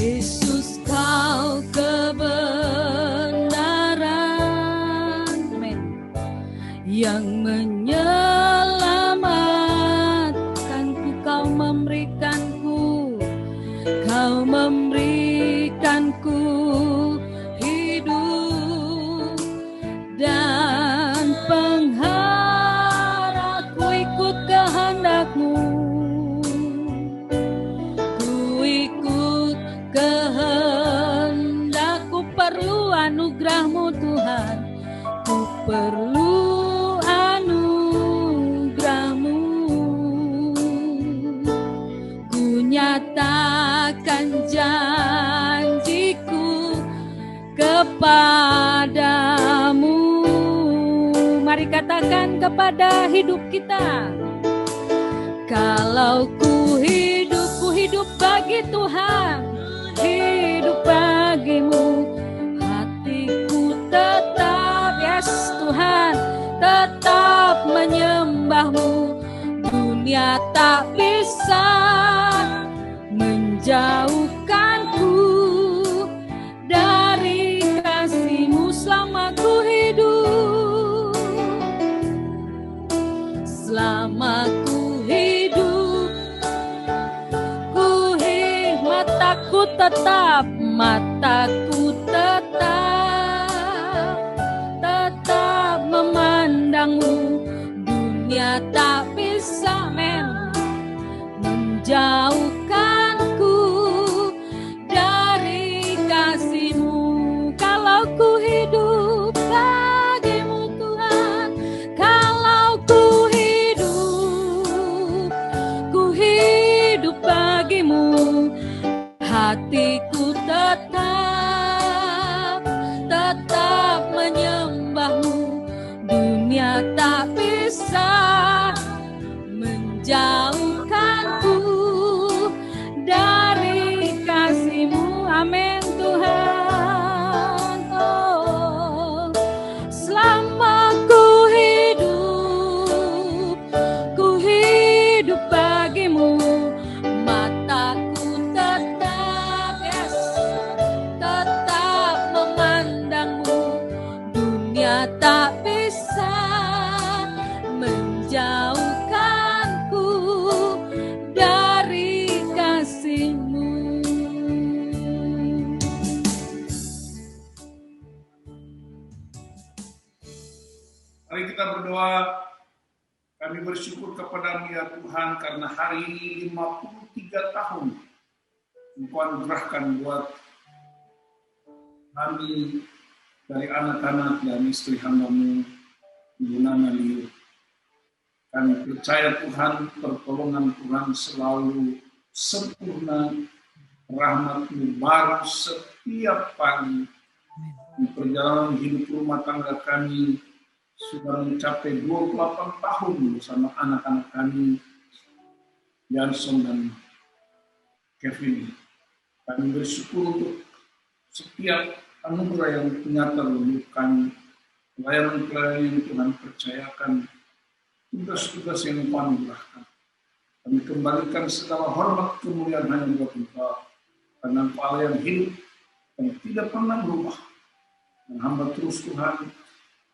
Yesus kau kebenaran, amin, yang menyelamatkanku, kau memberikanku hidup dan pengharap ku ikut kehendak-Mu. Ku ikut kehendak-Ku, perlu anugerah-Mu Tuhan, ku perlu anugerah-Mu. Ku nyatakan janjiku kepadamu. Mari katakan kepada hidup kita. Kalau ku hidup bagi Tuhan, hidup bagimu, hatiku tetap, yes Tuhan, tetap menyembah-Mu. Dunia tak bisa menjauhkanku dari kasih-Mu selama ku hidup. Selama ku hidup, mataku tetap memandang-Mu. Dunia tak bisa menjauhkanku dari kasih-Mu. Kalau ku hidup bagi-Mu Tuhan, kalau ku hidup bagi-Mu, hatiku tetap menyembah-Mu. Dunia tak bisa menjauhkanku dari kasih-Mu. Amin Tuhan. Oh, selama ku hidup bagi-Mu, mataku tetap memandang-Mu. Dunia tak bisa menjauhkanku dari kasih-Mu. Mari kita berdoa. Kami bersyukur kepada-Mu ya Tuhan, karena hari ini 53 tahun Engkau anugerahkan buat kami dari anak-anak dan istri hamba-Mu, Ibu Nana Liu. Kami percaya Tuhan, pertolongan Tuhan selalu sempurna, rahmat-Mu baru setiap pagi. Di perjalanan hidup rumah tangga kami sudah mencapai 28 tahun bersama anak-anak kami, Jason dan Kevin. Kami bersyukur untuk setiap anugerah yang nyata untuk kami, pelayanan-pelayanan yang Tuhan percayakan, tugas-tugas yang Engkau anugerahkan. Kami kembalikan segala hormat kemuliaan hanya buat Engkau, karena Engkau Allah yang hidup dan tidak pernah berubah. Dan hamba terus Tuhan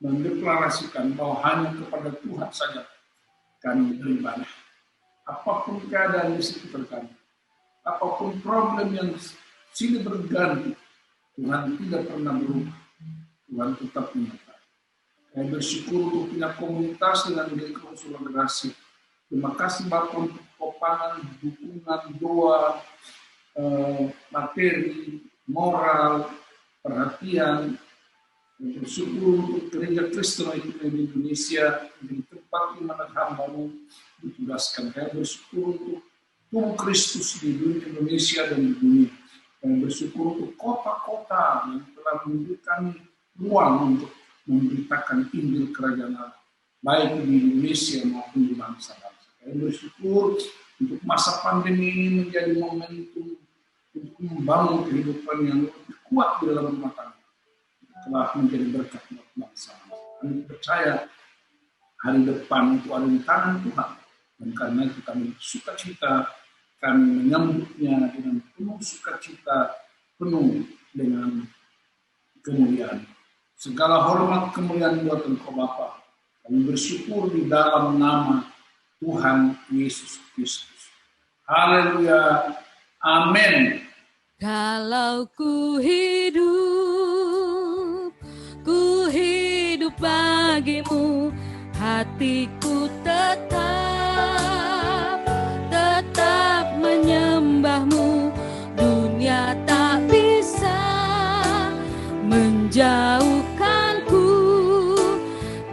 mendeklarasikan bahwa hanya kepada Tuhan saja kami beribadah. Apapun keadaan di sekitar kami, apapun problem yang silih berganti, Tuhan tidak pernah berubah. Tuhan tetap menyertai. Saya bersyukur untuk punya komunitas dengan Gereja Generasi. Terima kasih Bapak untuk topangan, dukungan, doa, materi, moral, perhatian. Bersyukur untuk Gereja Kristen di Indonesia, di tempat di mana hamba-Mu ditugaskan. Saya bersyukur untuk tubuh Kristus di dunia Indonesia dan di dunia. Dan bersyukur untuk kota-kota yang telah memberikan ruang untuk memberitakan Injil Kerajaan Allah, baik di Indonesia maupun di bangsa-bangsa. Saya bersyukur untuk masa pandemi ini menjadi momentum untuk membangun kehidupan yang lebih kuat di dalam rumah tangga, telah menjadi berkat buat bangsa. Kami percaya hari depan itu ada di tangan Tuhan, dan karena itu kami sukacita kami menyambutnya dengan penuh sukacita, penuh dengan kemuliaan. Segala hormat kemuliaan buat Engkau Bapa. Kami bersyukur di dalam nama Tuhan Yesus Kristus. Haleluya. Amin. Kalau ku hidup bagimu, hatiku tetap menyembahmu. Dunia tak bisa menjauhkanku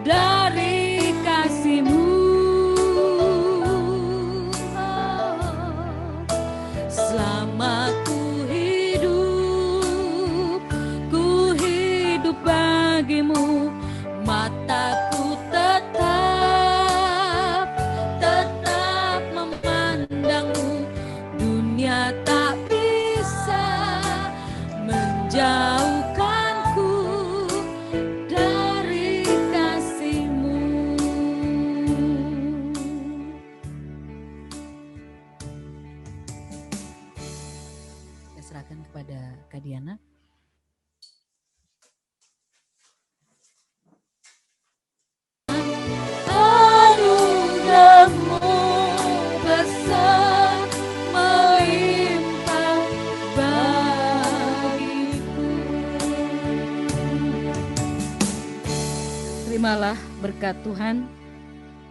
dari kasih-Mu. Selama ku hidup bagimu, mataku tetap memandangmu. Dunia tak bisa menjauhkanku dari kasih-Mu. Saya serahkan kepada Kak Diana. Anugerah-Mu besar melimpah bagiku. Terimalah berkat Tuhan,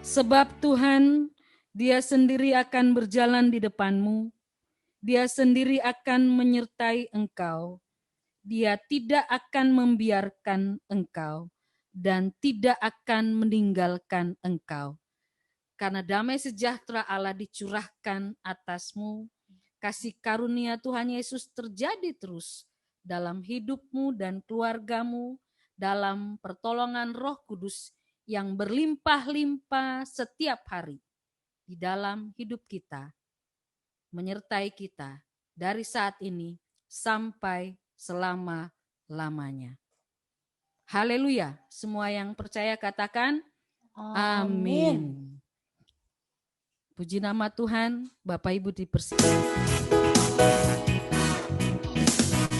sebab Tuhan, Dia sendiri akan berjalan di depanmu, Dia sendiri akan menyertai engkau, Dia tidak akan membiarkan engkau, dan tidak akan meninggalkan engkau. Karena damai sejahtera Allah dicurahkan atasmu, kasih karunia Tuhan Yesus terjadi terus dalam hidupmu dan keluargamu, dalam pertolongan Roh Kudus yang berlimpah-limpah setiap hari di dalam hidup kita, menyertai kita dari saat ini sampai selama-lamanya. Haleluya. Semua yang percaya katakan amin. Puji nama Tuhan. Bapak Ibu dipersilakan.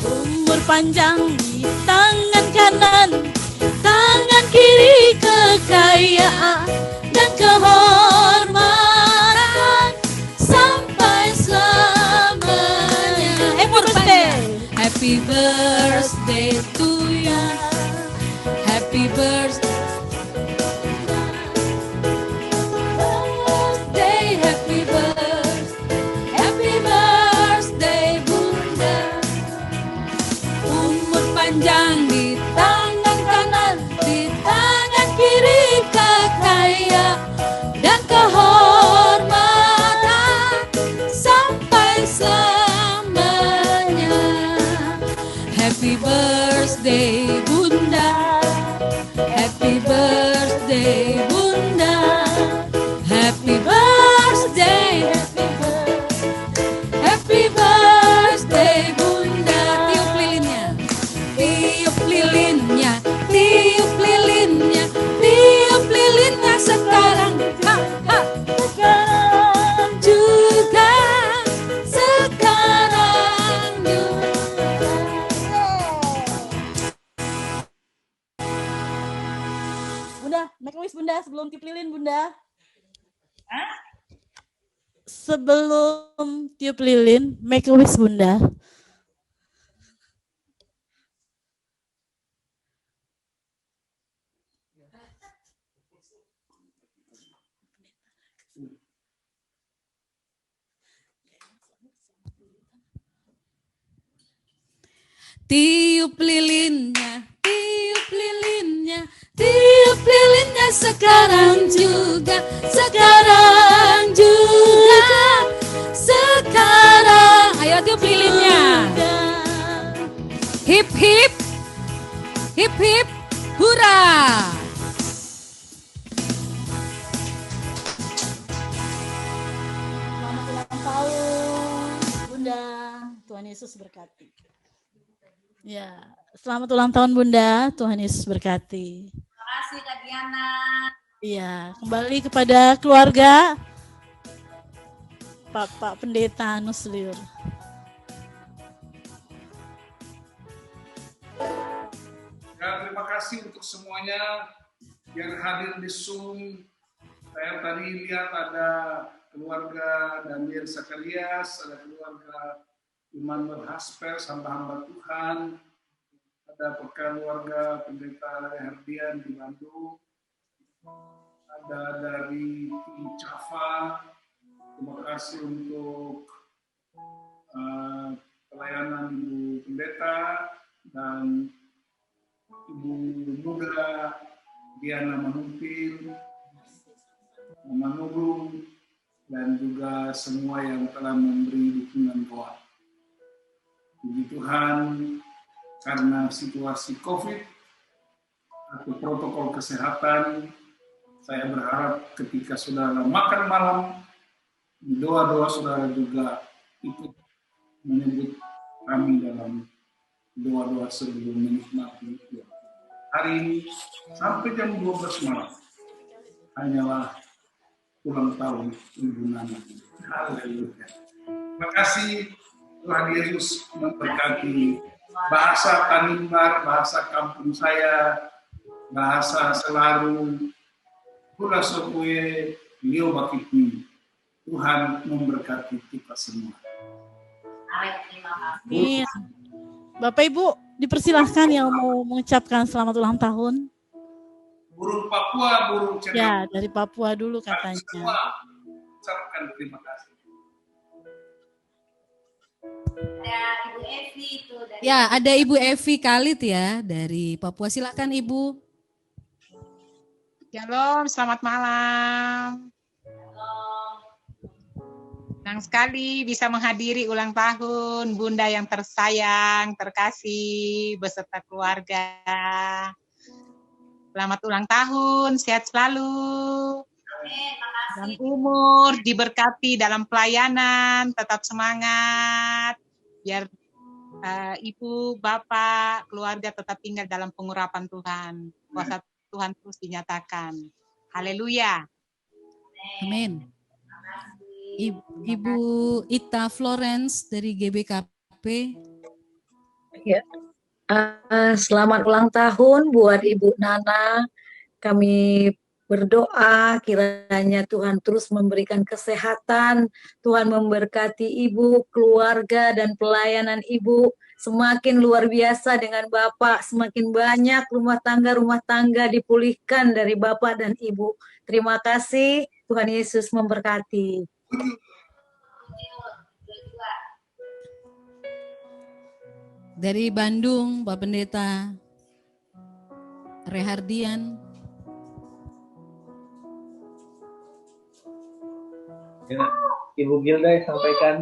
Umur panjang di tangan kanan, tangan kiri kekayaan dan kehormatan sampai selamanya. Happy birthday to you. Happy birthday. Happy birthday Bunda. Umur panjang di tangan kanan, di tangan kiri kekayaan dan kehormatan sampai selamanya. Happy birthday Bunda. Happy birthday Bunda. Happy birthday. Happy birthday Bunda. Tiup lilinnya. Tiup lilinnya. Tiup lilinnya. Tiup lilinnya sekarang. Ha, ha. Sekarang juga. Sekarang juga. Bunda, make a wish Bunda sebelum tiup lilin Bunda. Sebelum tiup lilin, make a wish Bunda. Tiup lilinnya, tiup lilinnya, Tiup lilinnya sekarang juga, sekarang juga, sekarang. ayo tiup lilinnya. Hip hip, hip hip, hura. Selamat ulang tahun, Bunda. Tuhan Yesus berkati. Ya, selamat ulang tahun Bunda. Tuhan Yesus berkati. Terima kasih Kak Diana. Iya, kembali kepada keluarga. Pak Pendeta Nusliur. Ya, terima kasih untuk semuanya yang hadir di Zoom. Saya tadi lihat ada keluarga Daniel Sakarias, ada keluarga Immanuel Hasper, hamba-hamba Tuhan, ada keluarga Pendeta Herdian di Bandung, ada dari tim Java. Terima kasih untuk pelayanan Ibu Pendeta dan Ibu Muda Diana Manumpil, Mama Nurung, dan juga semua yang telah memberi dukungan doa. Puji Tuhan, karena situasi COVID atau protokol kesehatan, saya berharap ketika saudara makan malam, doa-doa saudara juga ikut menyebut kami dalam doa-doa sebelum menikmati hari ini sampai jam 12 malam hanyalah ulang tahun Ibu Nana. Haleluya. Terima kasih Tuhan Yesus memberkati bahasa Tanimbar, bahasa kampung saya, bahasa Selaru, Pula Sokwe, Leo Bakitni. Tuhan memberkati kita semua. Amin. Bapak Ibu, dipersilahkan yang mau mengucapkan selamat ulang tahun. Burung Papua, burung Cerewet. Ya, dari Papua dulu katanya. Semua ucapkan terima kasih. Ada Ibu Evi itu dari Ya, ada Ibu Evi Khalid ya dari Papua. Silakan Ibu. Shalom, selamat malam. Senang sekali bisa menghadiri ulang tahun Bunda yang tersayang, terkasih, beserta keluarga. Selamat ulang tahun, sehat selalu. Dan umur diberkati dalam pelayanan, tetap semangat. Biar Ibu, Bapak, keluarga tetap tinggal dalam pengurapan Tuhan. Kuasa Tuhan terus dinyatakan. Haleluya. Amin. Ibu Ita Florence dari GBKP. Ya. Selamat ulang tahun buat Ibu Nana. Kami berdoa kiranya Tuhan terus memberikan kesehatan, Tuhan memberkati Ibu, keluarga, dan pelayanan Ibu semakin luar biasa dengan Bapak, semakin banyak rumah tangga dipulihkan dari Bapak dan Ibu. Terima kasih, Tuhan Yesus memberkati. Dari Bandung, Pak Pendeta Rehardian. Ya, Ibu Gilda yang sampaikan.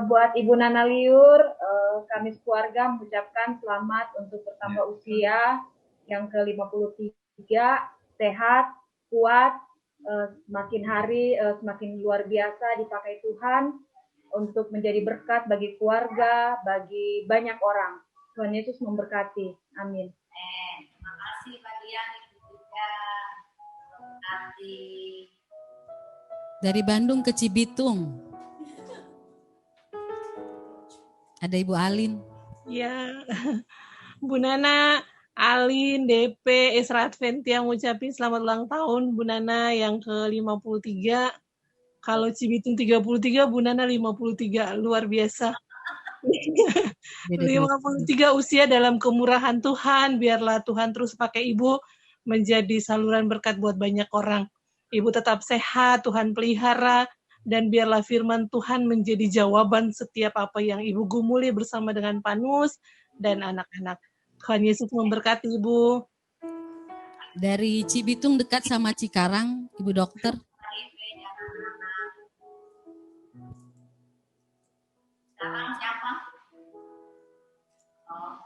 Buat Ibu Nana Liur, kami sekeluarga mengucapkan selamat untuk bertambah usia yang ke-53, sehat, kuat, semakin hari semakin luar biasa dipakai Tuhan untuk menjadi berkat bagi keluarga, bagi banyak orang. Tuhan Yesus memberkati. Amin. Terima kasih Pak Dian, Ibu juga. Dari Bandung ke Cibitung. Ada Ibu Alin. Ya, Bu Nana, Alin, DP, Esra Adventia ngucapin selamat ulang tahun Bu Nana yang ke-53. Kalau Cibitung 33, Bu Nana 53. Luar biasa. 53 usia dalam kemurahan Tuhan. Biarlah Tuhan terus pakai Ibu menjadi saluran berkat buat banyak orang. Ibu tetap sehat, Tuhan pelihara, dan biarlah firman Tuhan menjadi jawaban setiap apa yang Ibu gumuli bersama dengan Panus dan anak-anak. Tuhan Yesus memberkati Ibu. Dari Cibitung dekat sama Cikarang, Ibu Dokter. Sekarang siapa? Oh.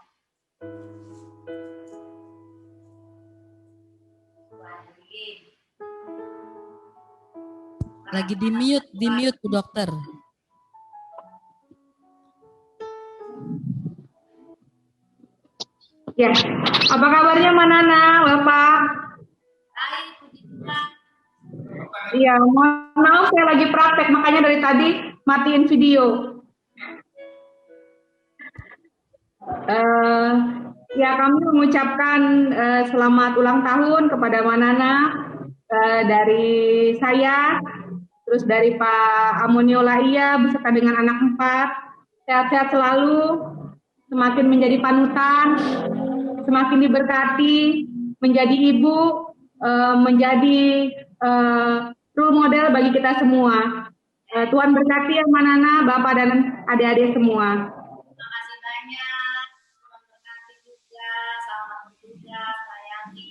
Lagi di mute Bu Dokter. Ya, apa kabarnya Manana, Bapak? Baik, puji Tuhan. Iya, mohon maaf saya lagi praktek, makanya dari tadi matiin video. Ya, kami mengucapkan selamat ulang tahun kepada Manana dari saya, terus dari Pak Amoniola Iya beserta dengan anak 4. Sehat-sehat selalu, semakin menjadi panutan, semakin diberkati, menjadi ibu, menjadi role model bagi kita semua. Tuhan berkati ya Manana, Bapak dan adik-adik semua. Terima kasih banyak. Tuhan berkati juga. Selamat bertugas, Mayati.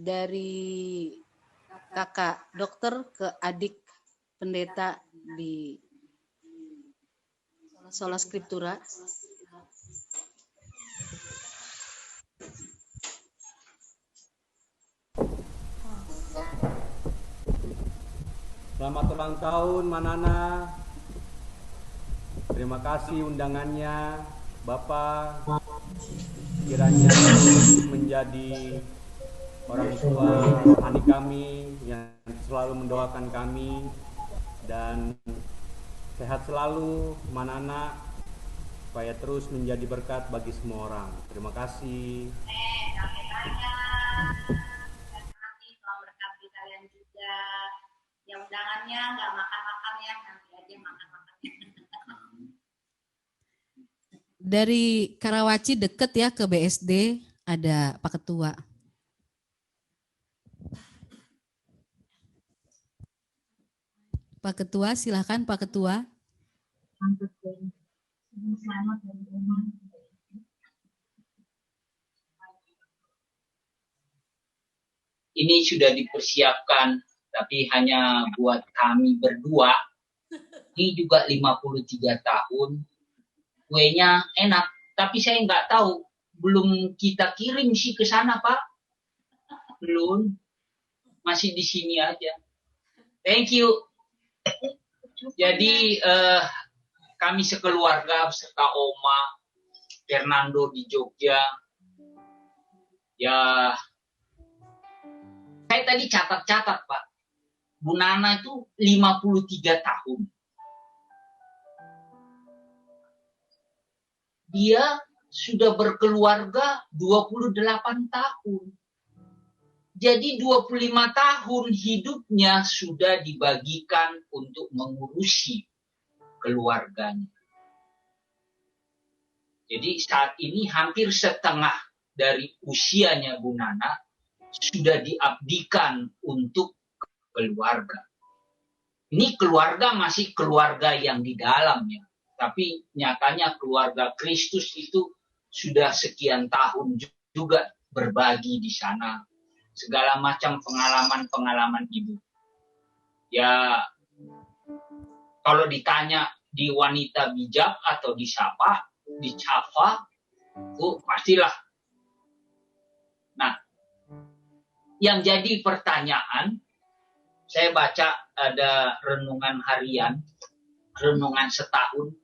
Dari kakak dokter ke adik pendeta di Sola Scriptura. Selamat ulang tahun Manana. Terima kasih undangannya Bapak. Kiranya menjadi orang tua rohani kami yang selalu mendoakan kami, dan sehat selalu Manana, supaya terus menjadi berkat bagi semua orang. Terima kasih. Tuhan berkati kalian juga. Yang undangannya nggak makan-makan ya, nanti aja makan-makannya. Dari Karawaci deket ya ke BSD, ada Pak Ketua. Pak Ketua, silakan Pak Ketua. Ini sudah dipersiapkan, tapi hanya buat kami berdua. Ini juga 53 tahun. Kuenya enak, tapi saya nggak tahu. Belum kita kirim sih ke sana, Pak. Belum. Masih di sini aja. Thank you. Jadi kami sekeluarga beserta Oma, Fernando di Jogja. Ya, saya tadi catat-catat Pak. Bu Nana itu 53 tahun. Dia sudah berkeluarga 28 tahun. Jadi 25 tahun hidupnya sudah dibagikan untuk mengurusi keluarganya. Jadi saat ini hampir setengah dari usianya Bu Nana sudah diabdikan untuk keluarga. Ini keluarga masih keluarga yang di dalamnya. Tapi nyatanya keluarga Kristus itu sudah sekian tahun juga berbagi di sana. Segala macam pengalaman-pengalaman hidup. Ya, kalau ditanya di wanita bijak atau di siapa, di Java, itu pastilah. Nah, yang jadi pertanyaan, saya baca ada renungan harian, renungan setahun.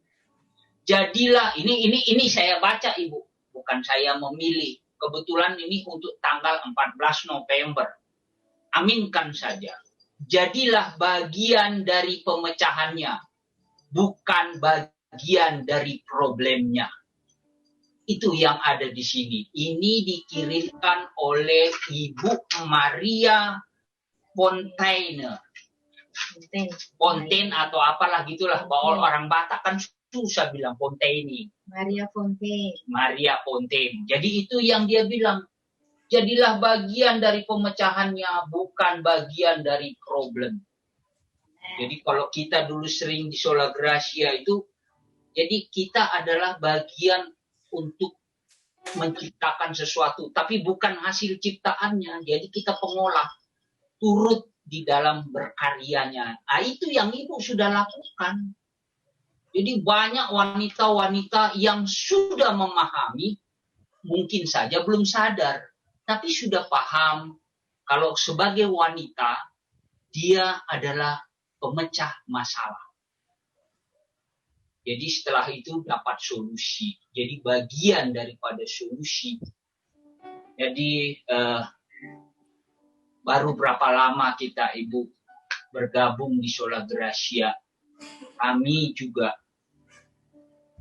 Jadilah, ini saya baca Ibu, bukan saya memilih. Kebetulan ini untuk tanggal 14 November. Aminkan saja. Jadilah bagian dari pemecahannya, bukan bagian dari problemnya. Itu yang ada di sini. Ini dikirimkan oleh Ibu Maria Fontaine. Fontaine atau apalah gitulah. Bahwa orang Batak kan susah bilang Fontaine. Maria Fontaine. Maria Fontaine. Jadi itu yang dia bilang. Jadilah bagian dari pemecahannya, bukan bagian dari problem. Jadi kalau kita dulu sering di Sola Gracia itu, jadi kita adalah bagian untuk menciptakan sesuatu, tapi bukan hasil ciptaannya. Jadi kita pengolah, turut di dalam berkaryanya. Nah, itu yang Ibu sudah lakukan. Jadi banyak wanita-wanita yang sudah memahami, mungkin saja belum sadar, tapi sudah paham kalau sebagai wanita, dia adalah pemecah masalah. Jadi setelah itu dapat solusi. Jadi bagian daripada solusi. Jadi baru berapa lama kita Ibu bergabung di Sola Gracia. Kami juga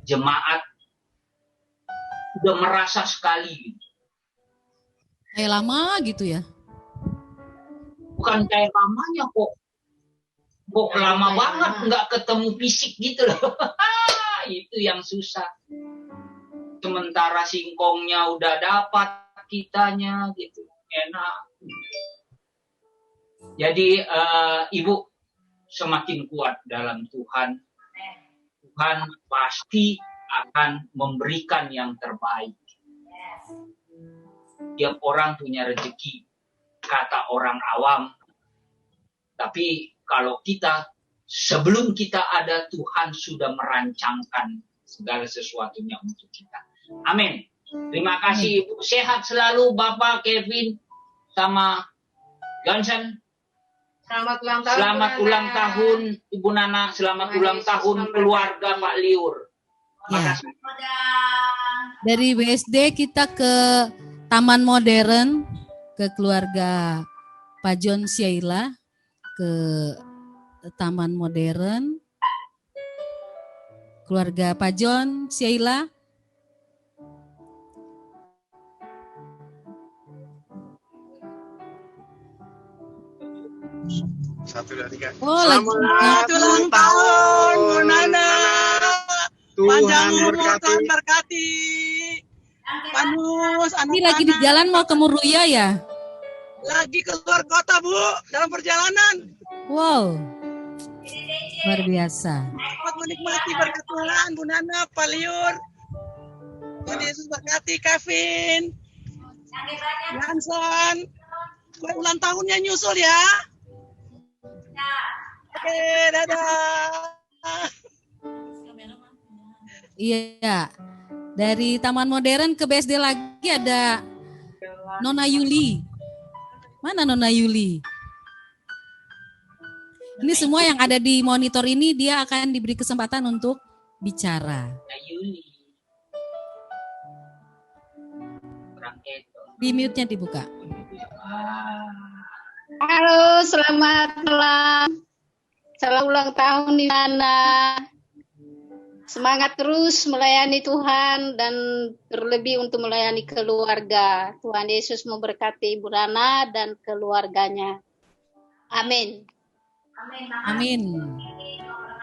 jemaat sudah merasa sekali. Kayak lama gitu ya? Bukan kayak lamanya kok. Kok lama banget nggak ketemu fisik gitu loh. Itu yang susah. Sementara singkongnya udah dapat kitanya gitu. Enak. Jadi Ibu semakin kuat dalam Tuhan. Tuhan pasti akan memberikan yang terbaik. Tiap orang punya rezeki, kata orang awam. Tapi kalau kita, sebelum kita ada, Tuhan sudah merancangkan segala sesuatunya untuk kita. Amin. Terima kasih Ibu. Sehat selalu Bapak Kevin sama Johnson. Selamat ulang tahun. Selamat ulang tahun Ibu Nana. Selamat ulang tahun keluarga Pak Liur. Terima kasih. Dari BSD kita ke Taman Modern, ke keluarga Pak John Sheila, ke Taman Modern, keluarga Pak John Sheila. Satu dari tiga. Oh, selamat ulang tahun Bu Nana. Panjang umur Tuhan berkati. Panus, ini lagi di jalan mau ke Muruya ya? Lagi keluar kota Bu, dalam perjalanan. Wow, luar biasa. Selamat menikmati berkat Tuhan Bu Nana, Pak Liur. Tuhan Yesus berkati Kevin, Johnson. Ulang tahunnya nyusul ya. Oke, dadah. Iya, dari Taman Modern ke BSD lagi ada Nona Yuli. Mana Nona Yuli? Ini semua yang ada di monitor ini dia akan diberi kesempatan untuk bicara. Di mute-nya dibuka. Halo, selamat malam. Selamat ulang tahun di Nana. Semangat terus melayani Tuhan dan terlebih untuk melayani keluarga. Tuhan Yesus memberkati Ibu Nana dan keluarganya. Amin. Amin.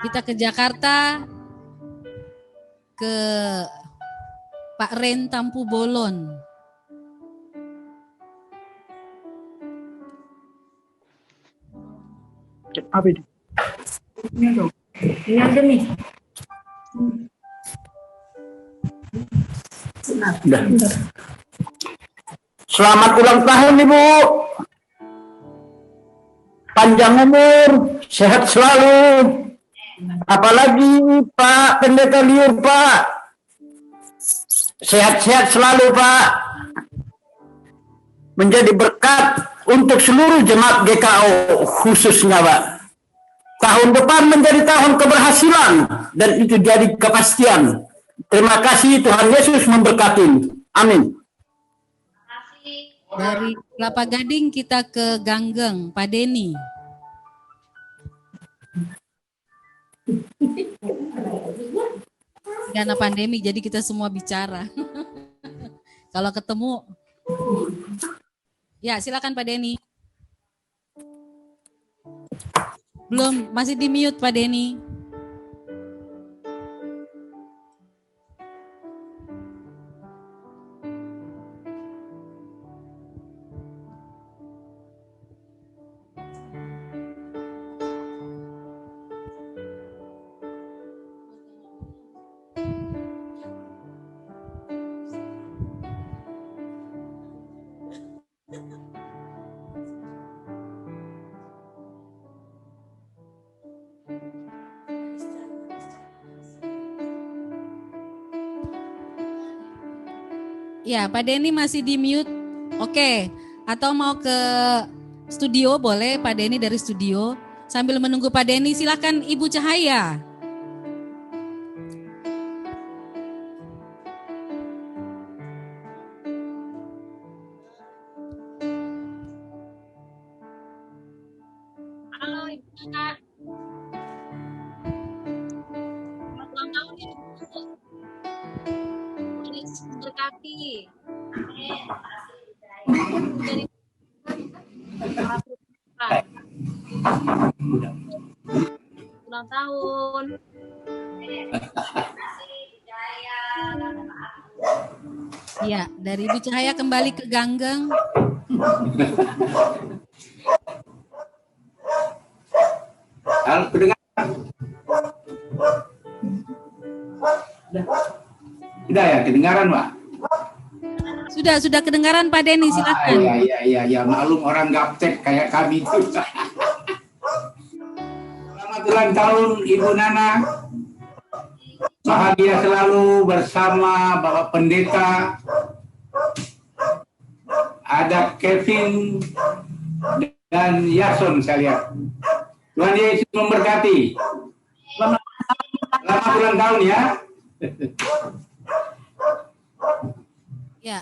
Kita ke Jakarta, ke Pak Ren Tampu Bolon. Apa itu? Ini dong. Ini aja nih. Selamat ulang tahun Ibu. Panjang umur, sehat selalu. Apalagi Pak Pendeta Liur Pak. Sehat-sehat selalu Pak. Menjadi berkat untuk seluruh jemaat GKO khususnya Pak. Tahun depan menjadi tahun keberhasilan dan itu jadi kepastian. Terima kasih, Tuhan Yesus memberkati. Amin. Dari Kelapa Gading kita ke Ganggeng, Pak Denny. Karena pandemi jadi kita semua bicara. Kalau ketemu, ya silakan Pak Denny. Belum, masih di mute Pak Denny. Ya, Pak Denny masih di mute. Oke, atau mau ke studio boleh Pak Denny dari studio. Sambil menunggu Pak Denny, silakan Ibu Cahaya. kasih. Amin. Terima kasih. Ulang tahun. Ya, dari Ibu Cahaya kembali ke Ganggeng. Halo, kedengaran? Sudah ya, kedengaran, Pak? Sudah kedengaran Pak Denny, silakan. Iya, maklum orang gaptek kayak kami itu. Selamat ulang tahun Ibu Nana. Bahagia selalu bersama Bapak Pendeta. Ada Kevin dan Yason saya lihat. Tuhan Yesus memberkati. Selamat ulang tahun ya. Ya,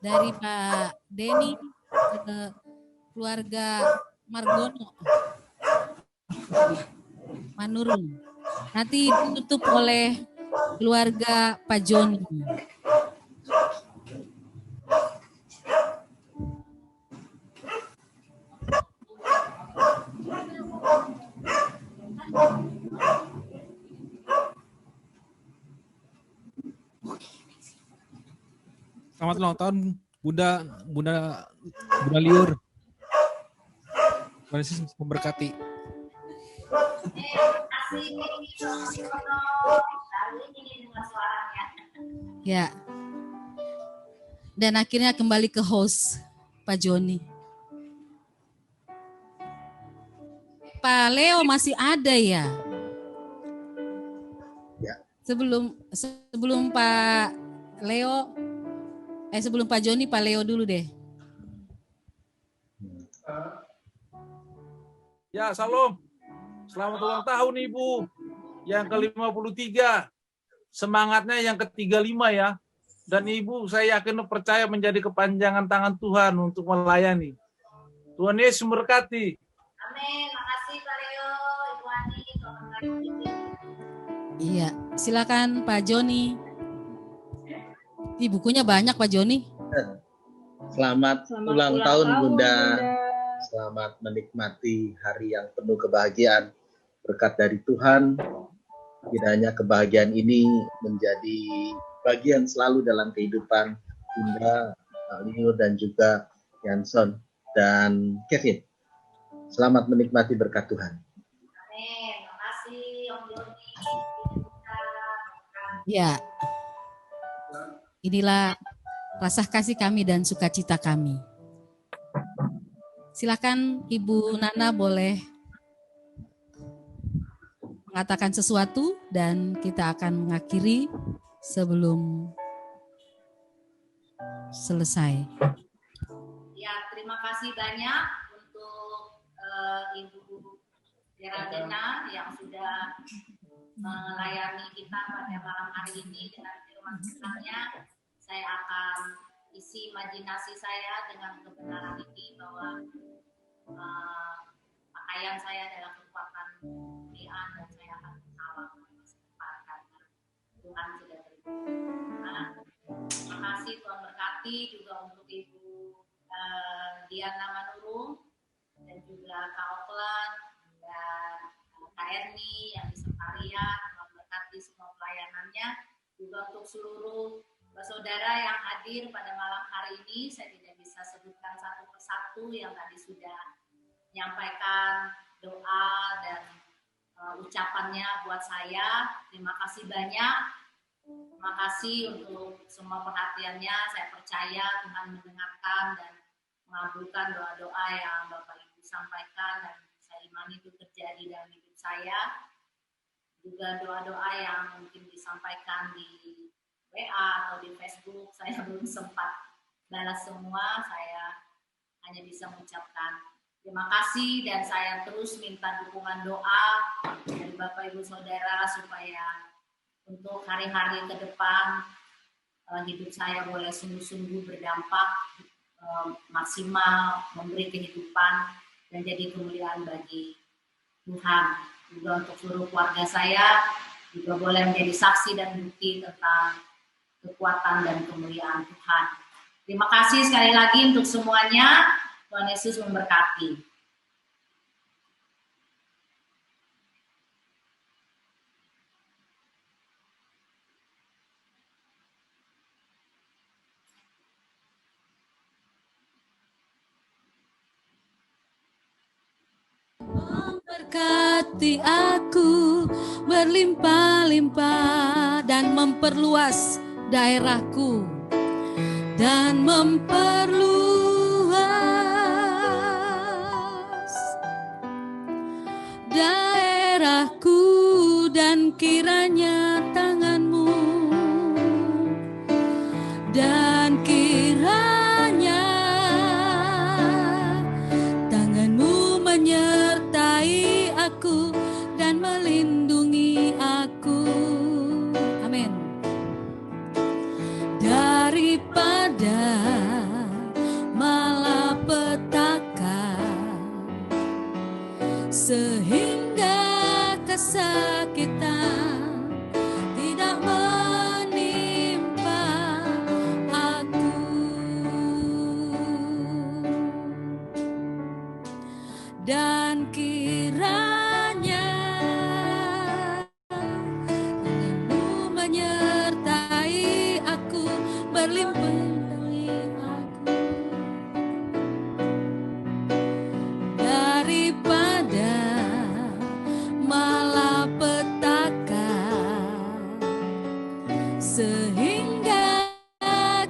dari Pak Denny ke keluarga Margono Manurung. Nanti ditutup oleh keluarga Pak Joni. Selamat ulang tahun Bunda Liur. Tuhan Yesus memberkati. Ya. Dan akhirnya kembali ke host Pak Joni. Pak Leo masih ada ya? Ya. Sebelum Pak Leo, sebelum Pak Joni, Pak Leo dulu deh. Ya, salam. Selamat ulang tahun Ibu. Yang ke-53. Semangatnya yang ke-35 ya. Dan Ibu saya yakin percaya menjadi kepanjangan tangan Tuhan untuk melayani. Tuhan Yesus memberkati. Amin. Makasih Pak Leo, Ibu Ani. Iya, silakan Pak Joni. Bukunya banyak Pak Joni. Selamat ulang tahun Bunda. Selamat menikmati hari yang penuh kebahagiaan. Berkat dari Tuhan, kiranya kebahagiaan ini menjadi bagian selalu dalam kehidupan Bunda, Liur dan juga Yanson dan Kevin. Selamat menikmati berkat Tuhan. Amin. Makasih Om Joni. Ya. Inilah rasa kasih kami dan sukacita kami. Silakan Ibu Nana boleh mengatakan sesuatu dan kita akan mengakhiri sebelum selesai. Ya, terima kasih banyak untuk Ibu Geraldina yang sudah melayani kita pada malam hari ini dengan firman Tuhan-Nya. Saya akan isi imajinasi saya dengan kebenaran ini bahwa pakaian saya adalah kekuatan kemuliaan dan saya akan mengawal karena Tuhan sudah berfirman. Terima kasih Tuhan berkati juga untuk Ibu Diana Manurung dan juga Kak Oklan dan Kak Erni yang di Sekretariat. Tuhan berkati semua pelayanannya juga untuk seluruh saudara yang hadir pada malam hari ini. Saya tidak bisa sebutkan satu persatu yang tadi sudah menyampaikan doa dan ucapannya buat saya. Terima kasih banyak. Terima kasih untuk semua perhatiannya. Saya percaya Tuhan mendengarkan dan mengabulkan doa-doa yang Bapak Ibu sampaikan dan saya imani itu terjadi dalam hidup saya. Juga doa-doa yang mungkin disampaikan di WA atau di Facebook, saya belum sempat balas semua. Saya hanya bisa mengucapkan terima kasih dan saya terus minta dukungan doa dari Bapak Ibu Saudara supaya untuk hari-hari ke depan hidup saya boleh sungguh-sungguh berdampak maksimal, memberi kehidupan dan jadi kemuliaan bagi Tuhan. Juga untuk seluruh keluarga saya juga boleh menjadi saksi dan bukti tentang kekuatan dan kemuliaan Tuhan. Terima kasih sekali lagi untuk semuanya. Tuhan Yesus memberkati. Memberkati aku berlimpah-limpah dan memperluas daerahku dan memperluas daerahku dan kiranya tanganmu dan kiranya tanganmu menyertai aku dan melindungi aku. Amin. Daripada malapetaka sehingga kesakitan tidak menimpa aku. Dan kiranya tanganmu menyertai aku, berlimpahi aku. Daripada malapetaka sehingga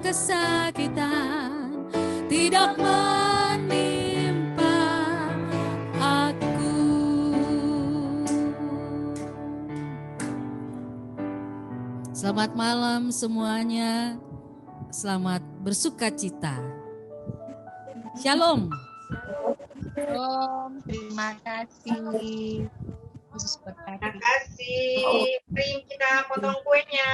kesakitan tidak menimpa aku. Selamat malam semuanya. Selamat bersukacita. Shalom. Shalom. Terima kasih. Yesus berkati. Terima kasih. Mari kita potong kuenya.